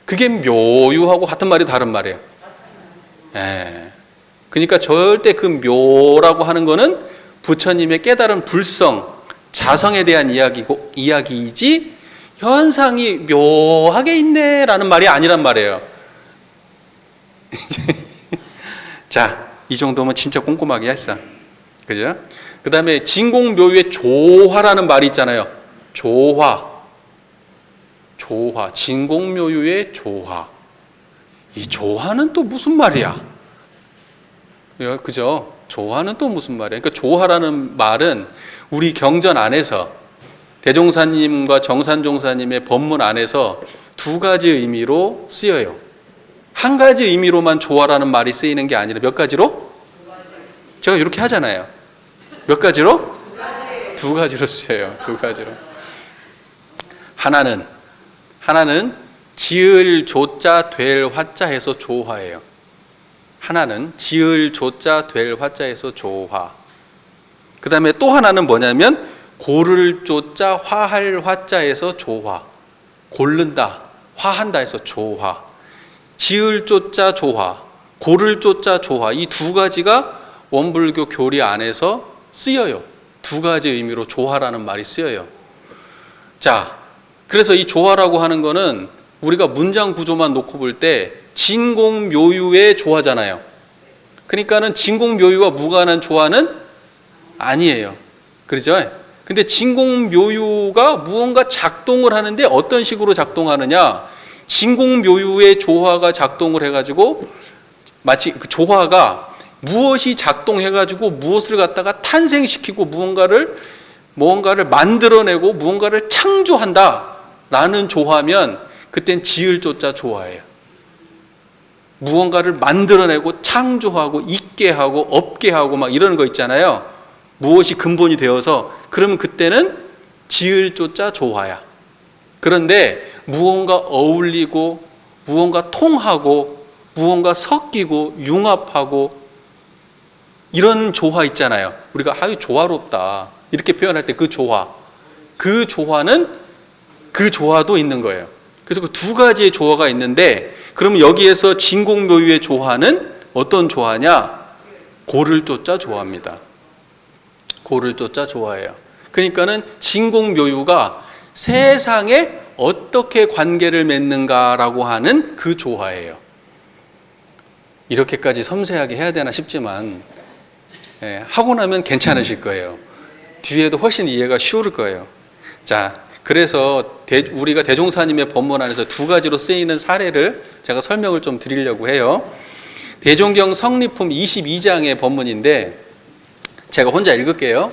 그게 묘유하고 같은 말이 다른 말이에요. 예. 그러니까 절대 그 묘라고 하는 거는 부처님의 깨달은 불성, 자성에 대한 이야기이지 현상이 묘하게 있네라는 말이 아니란 말이에요. 자, 이 정도면 진짜 꼼꼼하게 했어. 그죠? 그 다음에 진공묘유의 조화라는 말이 있잖아요. 조화. 진공묘유의 조화. 이 조화는 또 무슨 말이야? 그죠? 조화는 또 무슨 말이에요? 그러니까 조화라는 말은 우리 경전 안에서 대종사님과 정산종사님의 법문 안에서 두 가지 의미로 쓰여요. 한 가지 의미로만 조화라는 말이 쓰이는 게 아니라 몇 가지로? 제가 이렇게 하잖아요. 몇 가지로? 두 가지로 쓰여요. 두 가지로. 하나는 지을 조자 될 화자에서 조화예요. 하나는 지을 조자 될 화자에서 조화. 그 다음에 또 하나는 뭐냐면 고를 조자 화할 화자에서 조화. 고른다, 화한다 해서 조화. 지을 조자 조화, 고를 조자 조화. 이 두 가지가 원불교 교리 안에서 쓰여요. 두 가지 의미로 조화라는 말이 쓰여요. 자, 그래서 이 조화라고 하는 거는 우리가 문장 구조만 놓고 볼 때 진공묘유의 조화잖아요. 그러니까는 진공묘유와 무관한 조화는 아니에요. 그렇죠? 근데 진공묘유가 무언가 작동을 하는데 어떤 식으로 작동하느냐? 진공묘유의 조화가 작동을 해가지고 마치 그 조화가 무엇이 작동해가지고 무엇을 갖다가 탄생시키고 무언가를 만들어내고 무언가를 창조한다라는 조화면 그땐 지을 조자 조화예요. 무언가를 만들어내고 창조하고 있게 하고 없게 하고 막 이러는 거 있잖아요. 무엇이 근본이 되어서 그러면 그때는 지을 조자 조화야. 그런데 무언가 어울리고 무언가 통하고 무언가 섞이고 융합하고 이런 조화 있잖아요. 우리가 아유 조화롭다 이렇게 표현할 때 그 조화, 그 조화는 그 조화도 있는 거예요. 그래서 그 두 가지의 조화가 있는데 그러면 여기에서 진공묘유의 조화는 어떤 조화냐? 고를 조자 조화입니다. 고를 조자 조화예요. 그러니까는 진공묘유가 세상에 어떻게 관계를 맺는가라고 하는 그 조화예요. 이렇게까지 섬세하게 해야 되나 싶지만 하고 나면 괜찮으실 거예요. 뒤에도 훨씬 이해가 쉬울 거예요. 자, 그래서 우리가 대종사님의 법문 안에서 두 가지로 쓰이는 사례를 제가 설명을 좀 드리려고 해요. 대종경 성리품 22장의 법문인데 제가 혼자 읽을게요.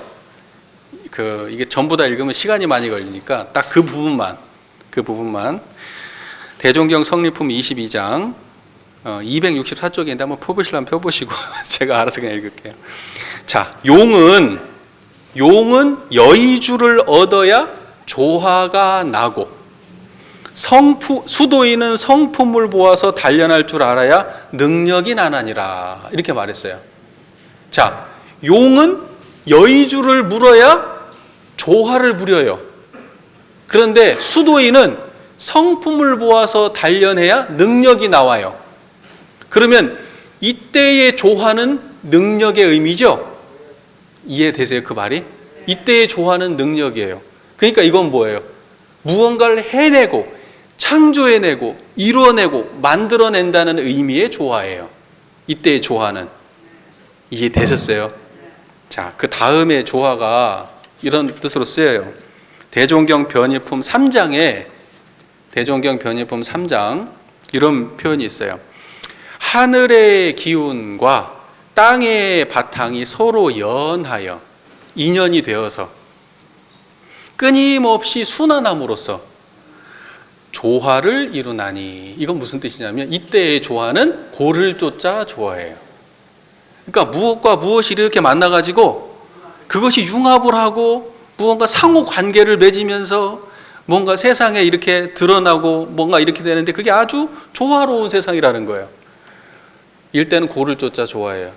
이게 전부 다 읽으면 시간이 많이 걸리니까 딱 그 부분만 대종경 성리품 22장 264쪽인데 한번 펴보시려면 펴보시고 제가 알아서 그냥 읽을게요. 자, 용은 여의주를 얻어야 조화가 나고 수도인은 성품을 보아서 단련할 줄 알아야 능력이 나나니라 이렇게 말했어요. 자, 용은 여의주를 물어야 조화를 부려요. 그런데 수도인은 성품을 보아서 단련해야 능력이 나와요. 그러면 이때의 조화는 능력의 의미죠? 이해되세요? 그 말이? 이때의 조화는 능력이에요. 그러니까 이건 뭐예요? 무언가를 해내고 창조해내고 이루어내고 만들어낸다는 의미의 조화예요. 이때의 조화는. 이해되셨어요? 자, 그 다음에 조화가 이런 뜻으로 쓰여요. 대종경 변예품 3장에 대종경 변예품 3장 이런 표현이 있어요. 하늘의 기운과 땅의 바탕이 서로 연하여 인연이 되어서 끊임없이 순환함으로써 조화를 이루나니. 이건 무슨 뜻이냐면 이때의 조화는 고를 조자 조화예요. 그러니까 무엇과 무엇이 이렇게 만나가지고 그것이 융합을 하고 무언가 상호 관계를 맺으면서 뭔가 세상에 이렇게 드러나고 뭔가 이렇게 되는데 그게 아주 조화로운 세상이라는 거예요. 일때는 고를 조자 조화예요.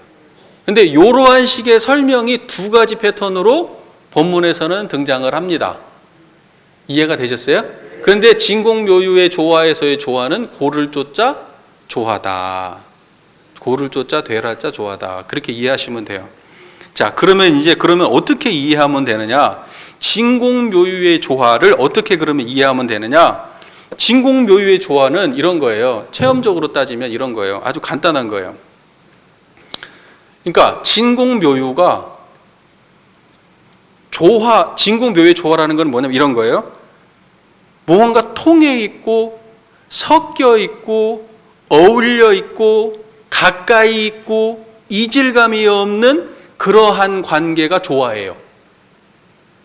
근데 이러한 식의 설명이 두 가지 패턴으로 본문에서는 등장을 합니다. 이해가 되셨어요? 그런데 진공묘유의 조화에서의 조화는 고를 조자 조화다. 고를 조자 되라자 조화다. 그렇게 이해하시면 돼요. 자, 그러면 어떻게 이해하면 되느냐? 진공묘유의 조화를 어떻게 그러면 이해하면 되느냐? 진공묘유의 조화는 이런 거예요. 체험적으로 따지면 이런 거예요. 아주 간단한 거예요. 그러니까 진공묘유가 진공묘유의 조화라는 건 뭐냐면 이런 거예요. 무언가 통해 있고 섞여 있고 어울려 있고 가까이 있고 이질감이 없는 그러한 관계가 좋아해요.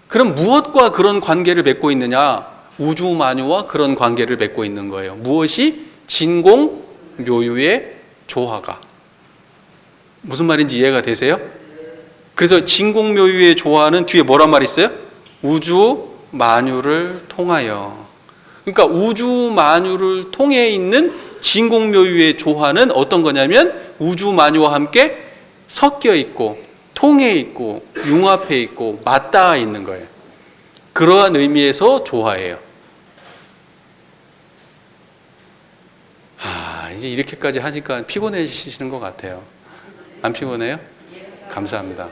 그럼 무엇과 그런 관계를 맺고 있느냐? 우주만유와 그런 관계를 맺고 있는 거예요. 무엇이? 진공묘유의 조화가. 무슨 말인지 이해가 되세요? 그래서 진공묘유의 조화는 뒤에 뭐란 말이 있어요? 우주만유를 통하여. 그러니까 우주만유를 통해 있는 진공묘유의 조화는 어떤 거냐면 우주만유와 함께 섞여 있고 통해 있고 융합해 있고 맞닿아 있는 거예요. 그러한 의미에서 조화예요. 이제 이렇게까지 하니까 피곤해지시는 것 같아요. 안 피곤해요? 감사합니다.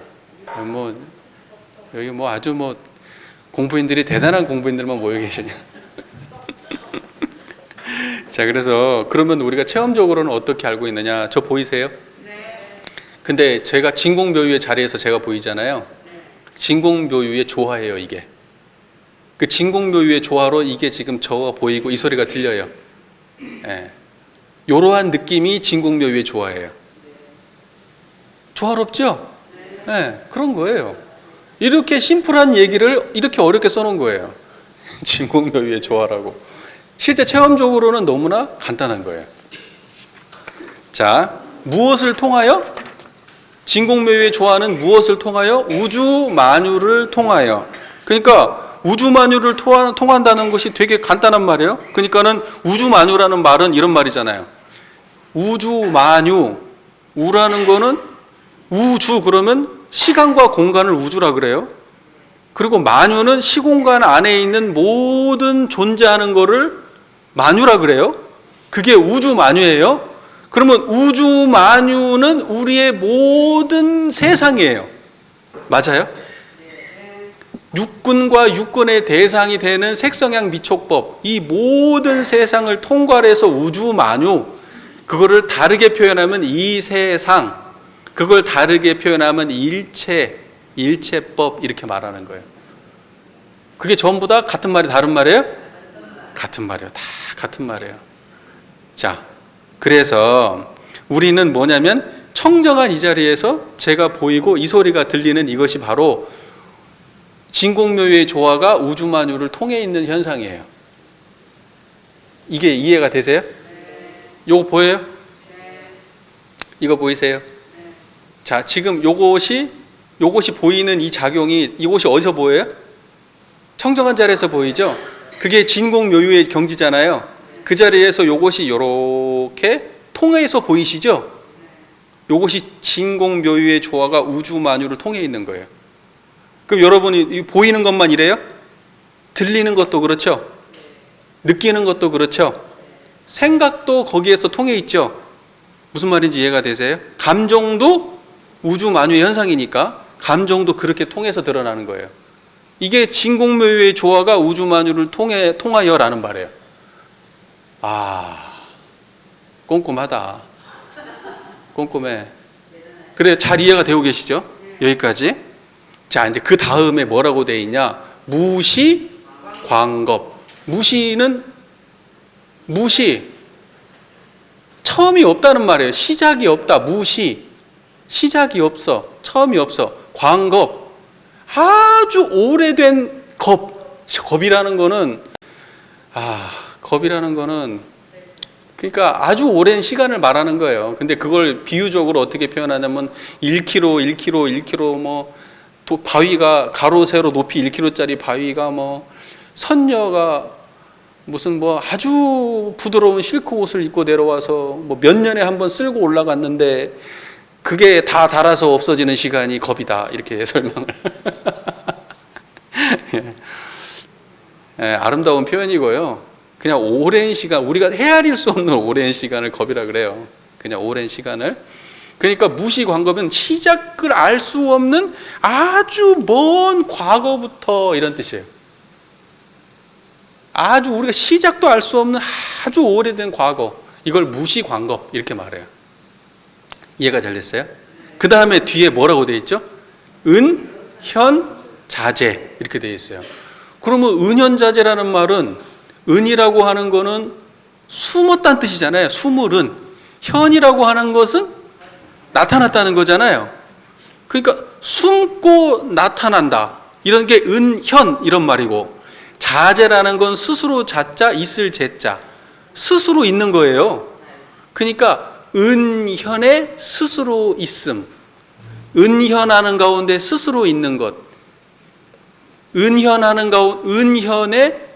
여기 아주 공부인들이 대단한 공부인들만 모여 계시냐. 자, 그래서 그러면 우리가 체험적으로는 어떻게 알고 있느냐? 저 보이세요? 근데 제가 진공묘유의 자리에서 제가 보이잖아요. 진공묘유의 조화예요, 이게. 그 진공묘유의 조화로 이게 지금 저가 보이고 이 소리가 들려요. 예. 이러한 느낌이 진공묘유의 조화예요. 조화롭죠? 예, 그런 거예요. 이렇게 심플한 얘기를 이렇게 어렵게 써놓은 거예요. 진공묘유의 조화라고. 실제 체험적으로는 너무나 간단한 거예요. 자, 무엇을 통하여? 진공묘유의 조화는 무엇을 통하여? 우주만유를 통하여. 그러니까 우주만유를 통한다는 것이 되게 간단한 말이에요. 그러니까는 우주만유라는 말은 이런 말이잖아요. 우주만유, 우라는 거는 우주 그러면 시간과 공간을 우주라 그래요. 그리고 만유는 시공간 안에 있는 모든 존재하는 거를 만유라 그래요. 그게 우주만유예요. 그러면 우주만유는 우리의 모든 세상이에요. 맞아요? 육군과 육군의 대상이 되는 색성향 미촉법, 이 모든 세상을 통괄해서 우주만유, 그거를 다르게 표현하면 이 세상, 그걸 다르게 표현하면 일체법 이렇게 말하는 거예요. 그게 전부 다 같은 말이 다른 말이에요? 같은 말이에요. 다 같은 말이에요. 자, 그래서 우리는 뭐냐면 청정한 이 자리에서 제가 보이고 이 소리가 들리는 이것이 바로 진공묘유의 조화가 우주만유를 통해 있는 현상이에요. 이게 이해가 되세요? 요거 보여요? 이거 보이세요? 자, 지금 요것이 보이는 이 작용이, 이것이 어디서 보여요? 청정한 자리에서 보이죠? 그게 진공묘유의 경지잖아요. 그 자리에서 요것이 요렇게 통해서 보이시죠? 요것이 진공묘유의 조화가 우주만유를 통해 있는 거예요. 그럼 여러분이 보이는 것만 이래요? 들리는 것도 그렇죠? 느끼는 것도 그렇죠? 생각도 거기에서 통해 있죠? 무슨 말인지 이해가 되세요? 감정도 우주만유의 현상이니까 감정도 그렇게 통해서 드러나는 거예요. 이게 진공묘유의 조화가 우주만유를 통하여라는 말이에요. 꼼꼼하다. 꼼꼼해. 그래, 잘 이해가 되고 계시죠? 여기까지. 자, 이제 그 다음에 뭐라고 돼 있냐? 무시, 광겁. 무시는 처음이 없다는 말이에요. 시작이 없다. 무시. 시작이 없어. 처음이 없어. 광겁. 아주 오래된 겁이라는 거는 그러니까 아주 오랜 시간을 말하는 거예요. 근데 그걸 비유적으로 어떻게 표현하냐면 1km 바위가 가로 세로 높이 1km짜리 바위가 선녀가 무슨 아주 부드러운 실크 옷을 입고 내려와서 몇 년에 한 번 쓸고 올라갔는데 그게 다 닳아서 없어지는 시간이 겁이다. 이렇게 설명을. 아름다운 표현이고요. 그냥 오랜 시간, 우리가 헤아릴 수 없는 오랜 시간을 겁이라 그래요. 그냥 오랜 시간을. 그러니까 무시광겁은 시작을 알 수 없는 아주 먼 과거부터 이런 뜻이에요. 아주 우리가 시작도 알 수 없는 아주 오래된 과거. 이걸 무시광겁 이렇게 말해요. 이해가 잘 됐어요? 그 다음에 뒤에 뭐라고 되어 있죠? 은, 현, 자재 이렇게 되어 있어요. 그러면 은현자재라는 말은 은이라고 하는 거는 숨었다는 뜻이잖아요. 숨을 은. 현이라고 하는 것은 나타났다는 거잖아요. 그러니까 숨고 나타난다. 이런 게 은현 이런 말이고, 자재라는 건 스스로 자자 있을 제자, 스스로 있는 거예요. 그러니까 은현의 스스로 있음, 은현하는 가운데 스스로 있는 것, 은현하는 가운데 은현의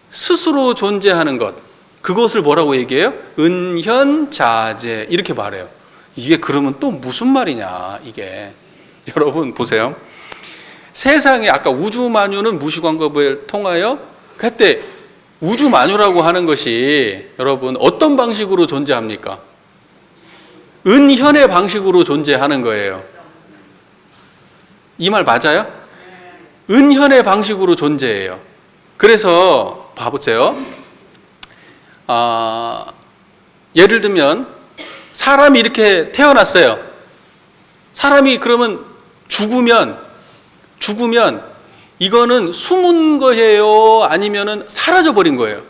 스스로 존재하는 것, 그것을 뭐라고 얘기해요? 은현자재 이렇게 말해요. 이게 그러면 또 무슨 말이냐 이게. 여러분 보세요. 세상에 아까 우주만유는 무시관법을 통하여 그때 우주만유라고 하는 것이 여러분 어떤 방식으로 존재합니까? 은현의 방식으로 존재하는 거예요. 이 말 맞아요? 은현의 방식으로 존재해요. 그래서 봐보세요. 예를 들면 사람이 이렇게 태어났어요. 사람이 그러면 죽으면 이거는 숨은 거예요? 아니면은 사라져 버린 거예요?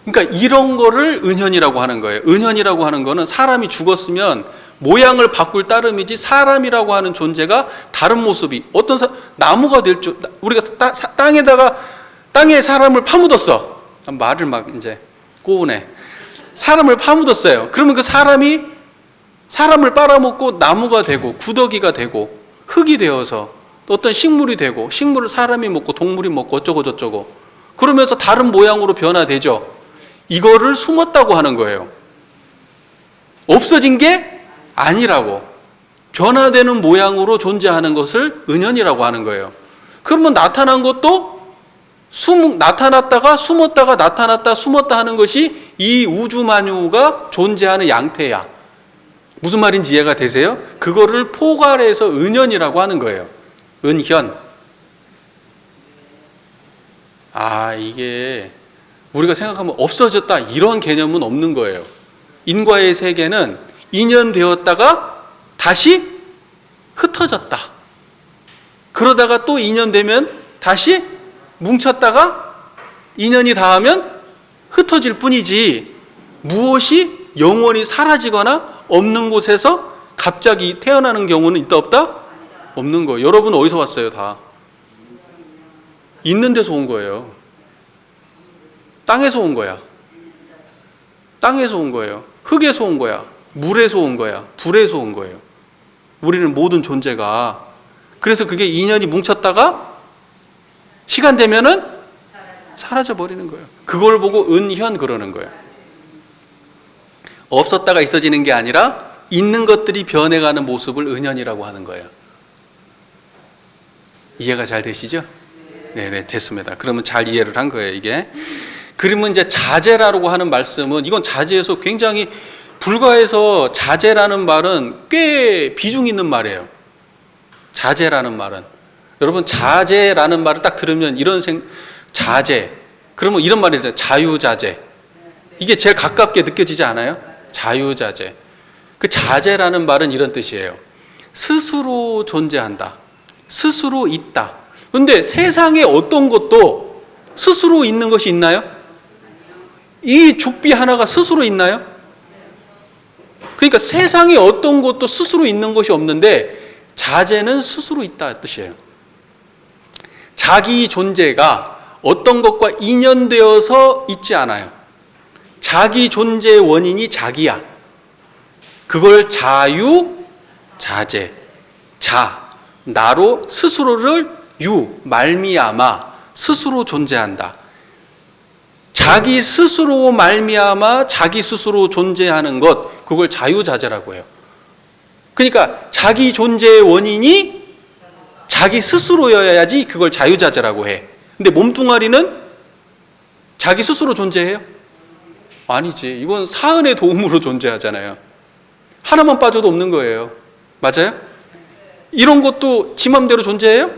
그러니까 이런 거를 은현이라고 하는 거예요. 은현이라고 하는 거는 사람이 죽었으면 모양을 바꿀 따름이지 사람이라고 하는 존재가 다른 모습이 어떤 나무가 될 줄, 우리가 땅에 사람을 파묻었어. 말을 막 이제 꼬우네. 사람을 파묻었어요. 그러면 그 사람이 사람을 빨아먹고 나무가 되고 구더기가 되고 흙이 되어서 또 어떤 식물이 되고, 식물을 사람이 먹고 동물이 먹고 어쩌고 저쩌고 그러면서 다른 모양으로 변화되죠. 이거를 숨었다고 하는 거예요. 없어진 게 아니라고. 변화되는 모양으로 존재하는 것을 은현이라고 하는 거예요. 그러면 나타난 것도 나타났다가 숨었다가 나타났다 숨었다 하는 것이 이 우주만유가 존재하는 양태야. 무슨 말인지 이해가 되세요? 그거를 포괄해서 은현이라고 하는 거예요. 은현. 이게 우리가 생각하면 없어졌다 이런 개념은 없는 거예요. 인과의 세계는 인연되었다가 다시 흩어졌다. 그러다가 또 인연되면 다시 뭉쳤다가 인연이 닿으면 흩어질 뿐이지, 무엇이 영원히 사라지거나 없는 곳에서 갑자기 태어나는 경우는 있다 없다? 없는 거예요. 여러분 어디서 왔어요? 다 있는 데서 온 거예요. 땅에서 온 거야. 땅에서 온 거예요. 흙에서 온 거야. 물에서 온 거야. 불에서 온 거예요. 우리는 모든 존재가. 그래서 그게 인연이 뭉쳤다가 시간 되면은 사라져 버리는 거예요. 그걸 보고 은현 그러는 거예요. 없었다가 있어지는 게 아니라 있는 것들이 변해가는 모습을 은현이라고 하는 거예요. 이해가 잘 되시죠? 네네, 됐습니다. 그러면 잘 이해를 한 거예요, 이게. 그러면 이제 자재라고 하는 말씀은, 이건 자재에서 굉장히, 불가에서 자재라는 말은 꽤 비중 있는 말이에요. 자재라는 말은. 여러분, 자재라는 말을 딱 들으면 자재. 그러면 이런 말이 있어요. 자유자재. 이게 제일 가깝게 느껴지지 않아요? 자유자재. 그 자재라는 말은 이런 뜻이에요. 스스로 존재한다. 스스로 있다. 근데 세상에 어떤 것도 스스로 있는 것이 있나요? 이 죽비 하나가 스스로 있나요? 그러니까 세상에 어떤 것도 스스로 있는 것이 없는데 자재는 스스로 있다 뜻이에요. 자기 존재가 어떤 것과 인연되어서 있지 않아요. 자기 존재의 원인이 자기야. 그걸 자유, 자재, 나로 스스로를 말미암아 스스로 존재한다. 자기 스스로 말미암아 자기 스스로 존재하는 것, 그걸 자유자재라고 해요. 그러니까 자기 존재의 원인이 자기 스스로여야지 그걸 자유자재라고 해. 근데 몸뚱아리는 자기 스스로 존재해요? 아니지. 이건 사은의 도움으로 존재하잖아요. 하나만 빠져도 없는 거예요. 맞아요? 이런 것도 지 맘대로 존재해요?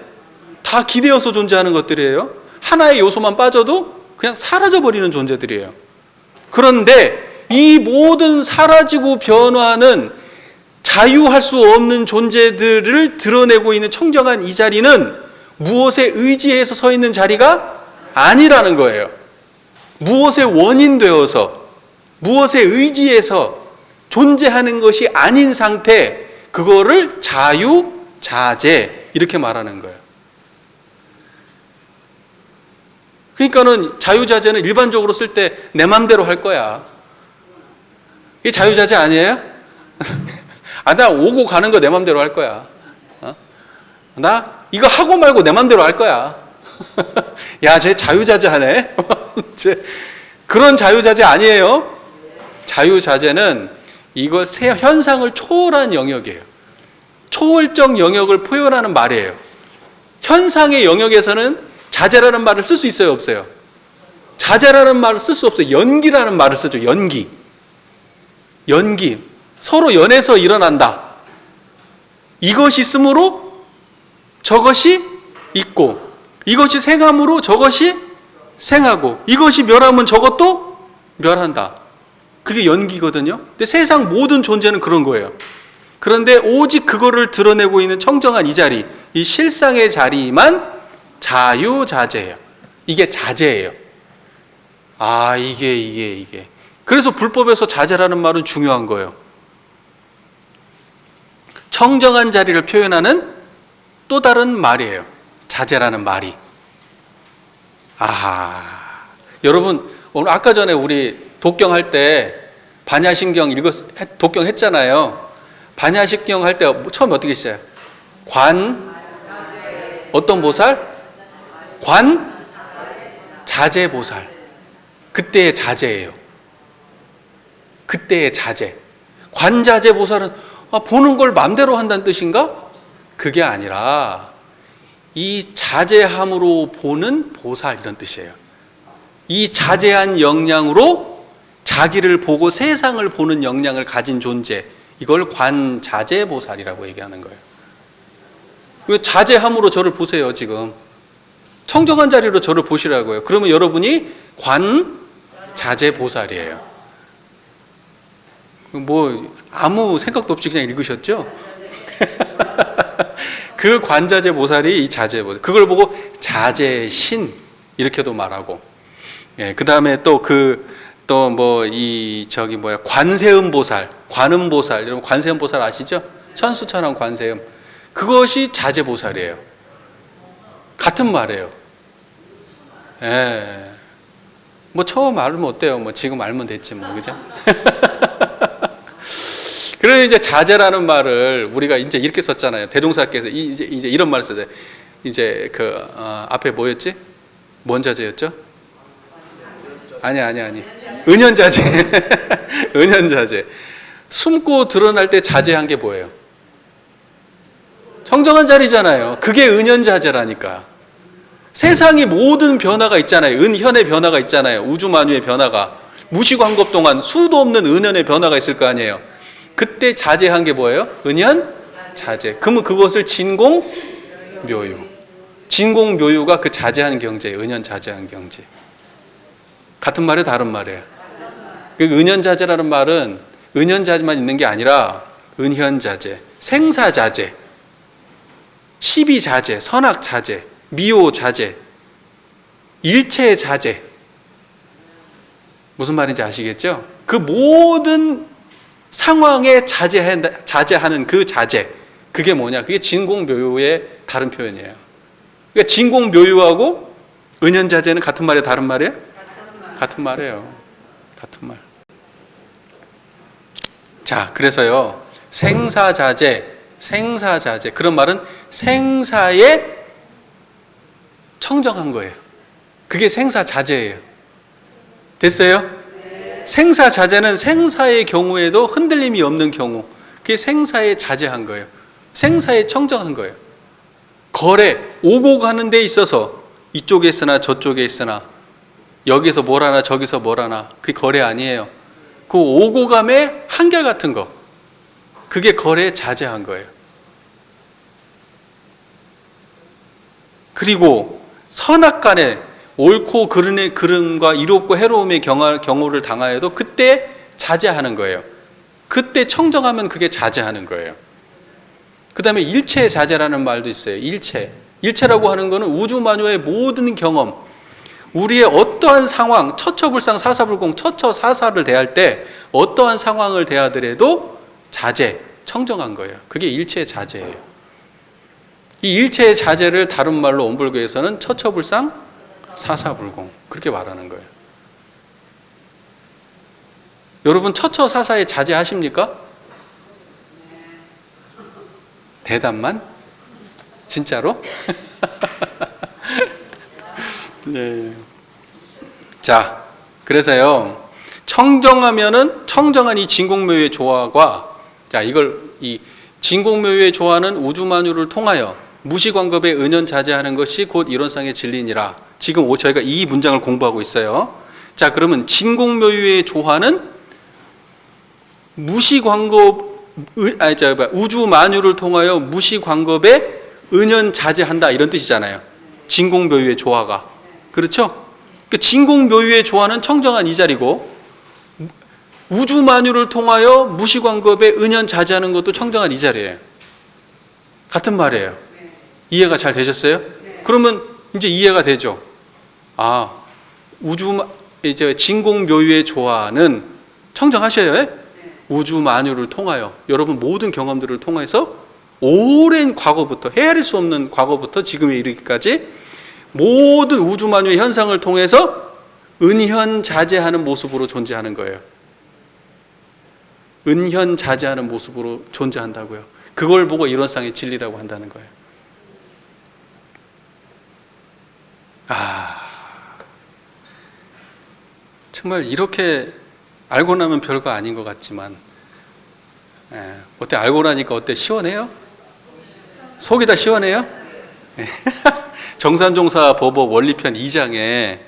다 기대어서 존재하는 것들이에요. 하나의 요소만 빠져도 그냥 사라져버리는 존재들이에요. 그런데 이 모든 사라지고 변화하는 자유할 수 없는 존재들을 드러내고 있는 청정한 이 자리는 무엇에 의지해서 서 있는 자리가 아니라는 거예요. 무엇에 원인되어서, 무엇에 의지해서 존재하는 것이 아닌 상태, 그거를 자유자재 이렇게 말하는 거예요. 그러니까는 자유자재는 일반적으로 쓸 때 내 맘대로 할 거야. 이게 자유자재 아니에요? 나 오고 가는 거 내 맘대로 할 거야. 나 이거 하고 말고 내 맘대로 할 거야. 야, 쟤 자유자재 하네. 그런 자유자재 아니에요. 자유자재는 이거 현상을 초월한 영역이에요. 초월적 영역을 표현하는 말이에요. 현상의 영역에서는 자재라는 말을 쓸 수 있어요, 없어요? 자재라는 말을 쓸 수 없어요. 연기라는 말을 쓰죠. 연기. 서로 연해서 일어난다. 이것이 있으므로 저것이 있고, 이것이 생함으로 저것이 생하고, 이것이 멸하면 저것도 멸한다. 그게 연기거든요. 근데 세상 모든 존재는 그런 거예요. 그런데 오직 그거를 드러내고 있는 청정한 이 자리, 이 실상의 자리만 자유자재예요. 이게 자재예요. 이게. 그래서 불법에서 자재라는 말은 중요한 거예요. 청정한 자리를 표현하는 또 다른 말이에요. 자재라는 말이. 여러분, 오늘 아까 전에 우리 독경할 때 반야신경 독경했잖아요. 반야신경 할 때 처음에 어떻게 했어요? 어떤 보살? 자재보살. 그때의 자재예요. 그때의 자재. 관자재보살은 보는 걸 맘대로 한다는 뜻인가? 그게 아니라 이 자재함으로 보는 보살, 이런 뜻이에요. 이 자재한 역량으로 자기를 보고 세상을 보는 역량을 가진 존재, 이걸 관자재보살이라고 얘기하는 거예요. 자재함으로 저를 보세요. 지금 청정한 자리로 저를 보시라고요. 그러면 여러분이 관자재보살이에요. 아무 생각도 없이 그냥 읽으셨죠? 그 관자재보살이 이 자재보살. 그걸 보고 자재신 이렇게도 말하고. 그 다음에 관세음보살, 관음보살. 여러분 관세음보살 아시죠? 천수천왕 관세음. 그것이 자재보살이에요. 같은 말이에요. 처음 알면 어때요? 지금 알면 됐지 그죠? 그래서 이제 자재라는 말을 우리가 이제 이렇게 썼잖아요. 대동사께서 이제 이런 말을 써요. 이제 앞에 뭐였지? 뭔 자재였죠? 아니. 은연자재. 은연자재. 숨고 드러날 때 자재한 게 뭐예요? 청정한 자리잖아요. 그게 은연자재라니까. 세상이 모든 변화가 있잖아요. 은현의 변화가 있잖아요. 우주만유의 변화가. 무시광겁 동안 수도 없는 은연의 변화가 있을 거 아니에요. 그때 자재한 게 뭐예요? 은연자재. 그러면 그것을 진공묘유. 진공묘유가 그 자재한 경제예요. 은연자재한 경제. 같은 말이에요? 다른 말이에요? 은연자재라는 말은 은연자재만 있는 게 아니라 은현자재, 생사자재, 시비자재, 선악자재, 미호자재, 일체자재. 무슨 말인지 아시겠죠? 그 모든 상황에 자재하는 그 자재. 그게 뭐냐? 그게 진공묘유의 다른 표현이에요. 그러니까 진공묘유하고 은연자재는 같은 말이에요? 다른 말이에요? 같은 말이에요. 같은 말. 자, 그래서요. 생사자재. 그런 말은 생사에 청정한 거예요. 그게 생사자재예요. 됐어요? 네. 생사자재는 생사의 경우에도 흔들림이 없는 경우, 그게 생사에 자재한 거예요. 생사에 청정한 거예요. 거래, 오고 가는 데 있어서 이쪽에 있으나 저쪽에 있으나 여기서 뭘 하나 저기서 뭘 하나, 그게 거래 아니에요. 그 오고 감의 한결같은 거, 그게 거래에 자재한 거예요. 그리고 선악간에 옳고 그름의 그름과 이롭고 해로움의 경우를 당하여도 그때 자제하는 거예요. 그때 청정하면 그게 자제하는 거예요. 그 다음에 일체 자제라는 말도 있어요. 일체라고 하는 거는 우주 만유의 모든 경험, 우리의 어떠한 상황, 처처불상 사사불공, 처처사사를 대할 때 어떠한 상황을 대하더라도 자제, 청정한 거예요. 그게 일체의 자제예요. 이 일체의 자제를 다른 말로 원불교에서는 처처불상 사사불공 그렇게 말하는 거예요. 여러분 처처사사에 자제하십니까? 대답만? 진짜로? 네. 자, 그래서요 청정한 이 진공묘유의 조화가, 자 이걸 이 진공묘유의 조화는 우주만유를 통하여 무시관급에 은연자제하는 것이 곧 이론상의 진리니라. 지금 저희가 이 문장을 공부하고 있어요. 자, 그러면 진공묘유의 조화는 우주만유를 통하여 무시관급에 은연자제한다 이런 뜻이잖아요. 진공묘유의 조화가. 그렇죠? 그 진공묘유의 조화는 청정한 이 자리고, 우주만유를 통하여 무시관급에 은연자제하는 것도 청정한 이 자리예요. 같은 말이에요. 이해가 잘 되셨어요? 그러면 이제 이해가 되죠. 아, 이제 진공묘유의 조화는 청정하셔요. 우주만유를 통하여, 여러분 모든 경험들을 통해서 오랜 과거부터, 헤아릴 수 없는 과거부터 지금에 이르기까지 모든 우주만유의 현상을 통해서 은현자제하는 모습으로 존재하는 거예요. 은현자제하는 모습으로 존재한다고요. 그걸 보고 이론상의 진리라고 한다는 거예요. 정말 이렇게 알고 나면 별거 아닌 것 같지만, 어때? 알고 나니까 어때? 시원해요? 속이 다 시원해요? 정산종사 법업 원리편 2장에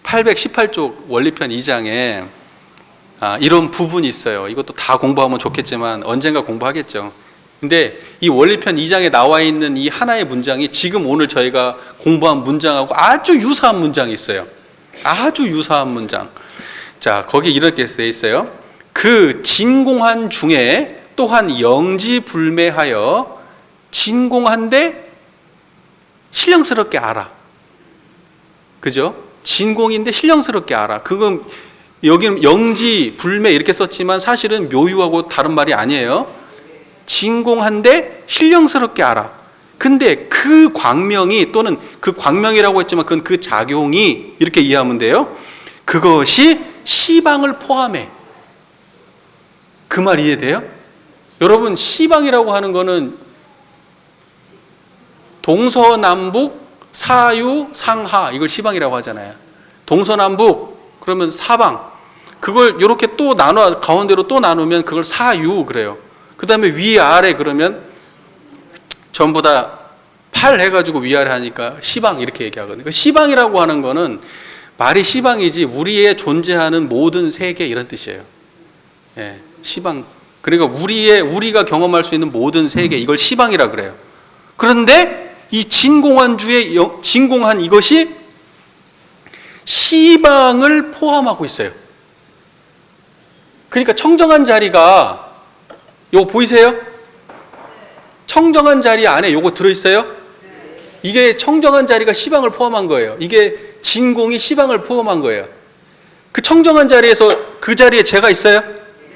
818쪽 원리편 2장에 이런 부분이 있어요. 이것도 다 공부하면 좋겠지만 언젠가 공부하겠죠. 근데 이 원리편 2장에 나와 있는 이 하나의 문장이 지금 오늘 저희가 공부한 문장하고 아주 유사한 문장이 있어요. 아주 유사한 문장. 자, 거기 이렇게 돼 있어요. 그 진공한 중에 또한 영지불매하여 진공한데 신령스럽게 알아. 그죠? 진공인데 신령스럽게 알아. 그건 여기는 영지불매 이렇게 썼지만 사실은 묘유하고 다른 말이 아니에요. 진공한데 신령스럽게 알아. 근데 그 광명이, 또는 그 광명이라고 했지만 그건 그 작용이, 이렇게 이해하면 돼요. 그것이 시방을 포함해. 그 말 이해돼요? 여러분, 시방이라고 하는 거는 동서남북 사유 상하, 이걸 시방이라고 하잖아요. 동서남북 그러면 사방, 그걸 이렇게 또 나눠, 가운데로 또 나누면 그걸 사유 그래요. 그 다음에 위아래 그러면 전부 다 8 해가지고 위아래 하니까 시방 이렇게 얘기하거든요. 그 시방이라고 하는 거는 말이 시방이지 우리의 존재하는 모든 세계 이런 뜻이에요. 예, 시방. 그러니까 우리가 경험할 수 있는 모든 세계, 이걸 시방이라 그래요. 그런데 이 진공한 이것이 시방을 포함하고 있어요. 그러니까 청정한 자리가 요거 보이세요? 청정한 자리 안에 요거 들어있어요? 이게 청정한 자리가 시방을 포함한 거예요. 이게 진공이 시방을 포함한 거예요. 그 청정한 자리에서 그 자리에 제가 있어요?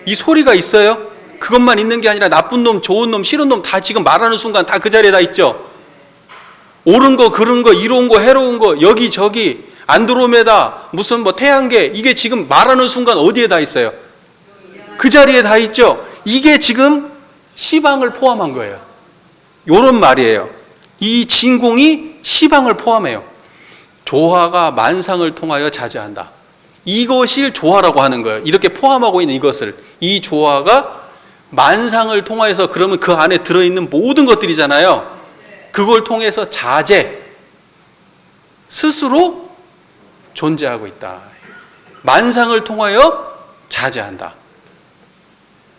이 소리가 있어요? 그것만 있는 게 아니라 나쁜 놈, 좋은 놈, 싫은 놈 다 지금 말하는 순간 다 그 자리에 다 있죠? 옳은 거, 그른 거, 이로운 거, 해로운 거, 여기저기, 안드로메다, 무슨 뭐 태양계, 이게 지금 말하는 순간 어디에 다 있어요? 그 자리에 다 있죠? 이게 지금 시방을 포함한 거예요. 요런 말이에요. 이 진공이 시방을 포함해요. 조화가 만상을 통하여 자제한다. 이것을 조화라고 하는 거예요. 이렇게 포함하고 있는 이것을. 이 조화가 만상을 통하여서, 그러면 그 안에 들어있는 모든 것들이잖아요. 그걸 통해서 자제, 스스로 존재하고 있다. 만상을 통하여 자제한다.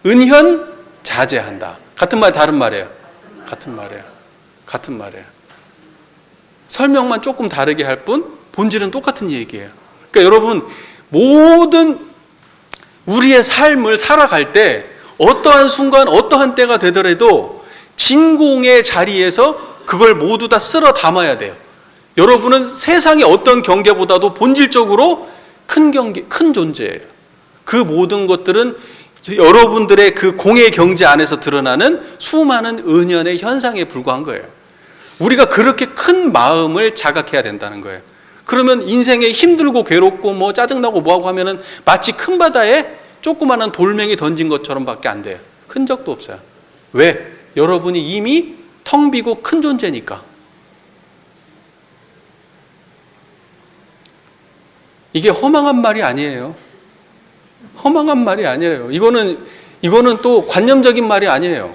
은현 자제한다. 같은 말 다른 말이에요. 같은 말이에요. 같은 말이에요. 설명만 조금 다르게 할 뿐 본질은 똑같은 얘기예요. 그러니까 여러분, 모든 우리의 삶을 살아갈 때 어떠한 순간, 어떠한 때가 되더라도 진공의 자리에서 그걸 모두 다 쓸어 담아야 돼요. 여러분은 세상의 어떤 경계보다도 본질적으로 큰 경계, 큰 존재예요. 그 모든 것들은 여러분들의 그 공의 경제 안에서 드러나는 수많은 은연의 현상에 불과한 거예요. 우리가 그렇게 큰 마음을 자각해야 된다는 거예요. 그러면 인생에 힘들고 괴롭고 뭐 짜증나고 뭐하고 하면은 마치 큰 바다에 조그마한 돌멩이 던진 것처럼 밖에 안 돼요. 흔적도 없어요. 왜? 여러분이 이미 텅 비고 큰 존재니까. 이게 허망한 말이 아니에요. 허망한 말이 아니에요. 이거는 또 관념적인 말이 아니에요.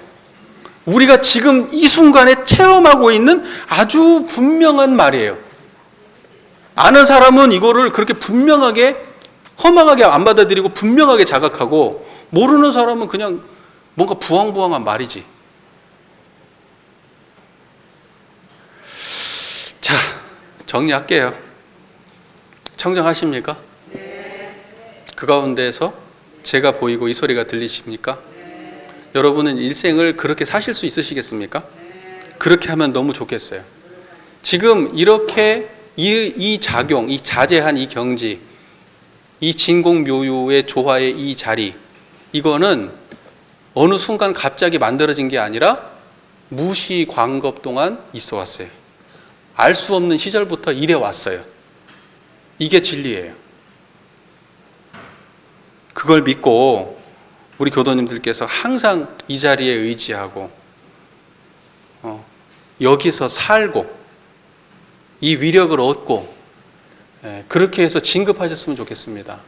우리가 지금 이 순간에 체험하고 있는 아주 분명한 말이에요. 아는 사람은 이거를 그렇게 분명하게 허망하게 안 받아들이고 분명하게 자각하고, 모르는 사람은 그냥 뭔가 부황부황한 말이지. 자, 정리할게요. 청정하십니까? 그 가운데에서 제가 보이고 이 소리가 들리십니까? 여러분은 일생을 그렇게 사실 수 있으시겠습니까? 그렇게 하면 너무 좋겠어요. 지금 이렇게 이 작용, 이 자제한 이 경지, 이 진공묘유의 조화의 이 자리, 이거는 어느 순간 갑자기 만들어진 게 아니라 무시 광겁 동안 있어 왔어요. 알 수 없는 시절부터 이래 왔어요. 이게 진리예요. 그걸 믿고 우리 교도님들께서 항상 이 자리에 의지하고 여기서 살고 이 위력을 얻고 그렇게 해서 진급하셨으면 좋겠습니다.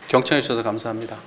경청해 주셔서 감사합니다.